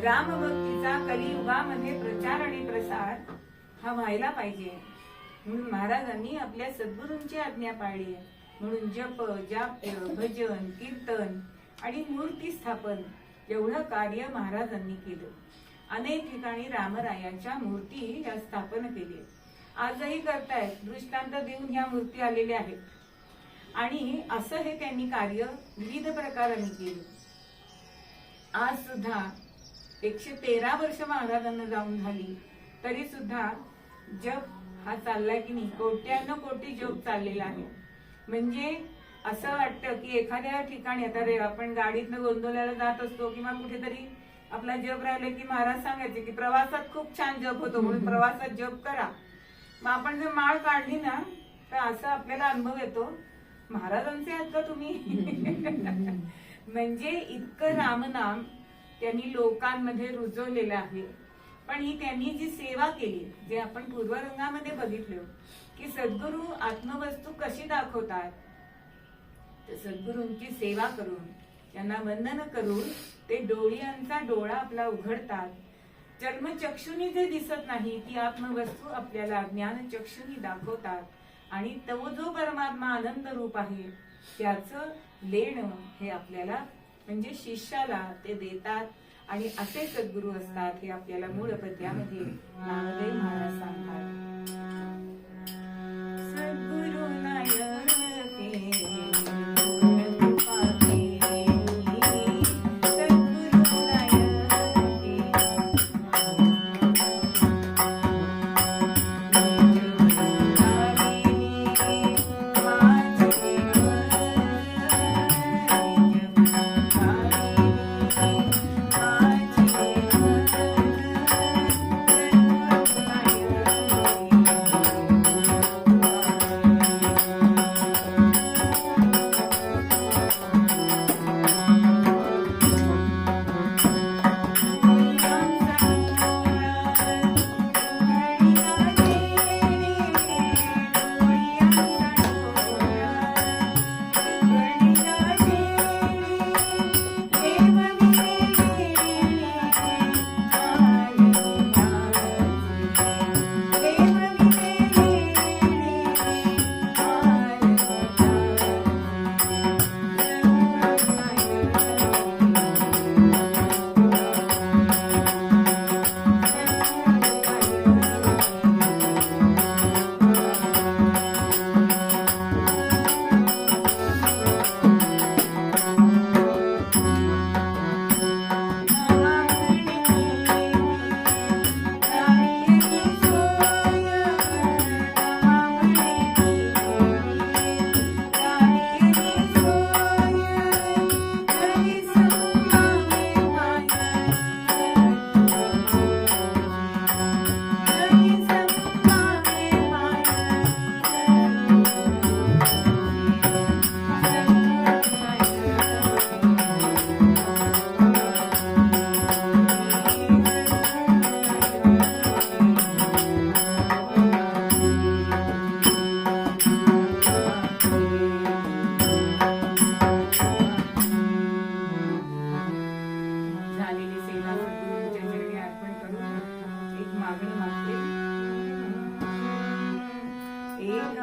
रामभक्तीचा कलियुगामध्ये प्रचार आणि प्रसार हा व्हायला पाहिजे म्हणून महाराजांनी आपल्या सद्गुरूंची आज्ञा पाळली. म्हणून जप जाप भजन कीर्तन आणि मूर्ती स्थापन एवढं कार्य महाराजांनी केलं. अनेक ठिकाणी रामरायाच्या मूर्ती या स्थापन केली, आजही करतायत. दृष्टांत देऊन ह्या मूर्ती आलेल्या आहेत आणि असं हे त्यांनी कार्य विविध प्रकारांनी केलं. आज सुद्धा 113 वर्ष महाराजांना जाऊन झाली तरी सुद्धा जप हा चाललाय की नाही, कोट्यानो कोटी जप चाललेला आहे. म्हणजे असं वाटतं की एखाद्या ठिकाणी आता रे आपण गाडीतनं गोंदवल्याला जात असतो किंवा कुठेतरी आपला जप राहिले की महाराज सांगायचे की प्रवासात खूप छान जप होतो म्हणून प्रवासात जप करा. मग आपण जर माळ काढली ना तर असा आपल्याला अनुभव येतो महाराजांचे आहात का तुम्ही. म्हणजे इतकं रामनाम त्यांनी लोकांमध्ये रुजवलेलं आहे. पण ही त्यांनी जी सेवा केली, जे आपण पूर्वरंगामध्ये बघितलं की सद्गुरू आत्मवस्तू कशी दाखवतात, तर सद्गुरूंची सेवा करून त्यांना वंदन करून ते डोळ्यांचा डोळा आपला उघडतात. जन्मचक्षुनी जे दिसत नाही ती आत्मवस्तू आपल्याला ज्ञानचक्षुनी दाखवतात आणि तो जो परमात्मा आनंद रूप आहे त्याचं लेणं हे आपल्याला म्हणजे शिष्याला ते देतात. आणि असे सद्गुरू असतात हे आपल्याला मूळ पद्यामध्ये नामदेव महाराज सांगतात. सद्गुरू नायके एक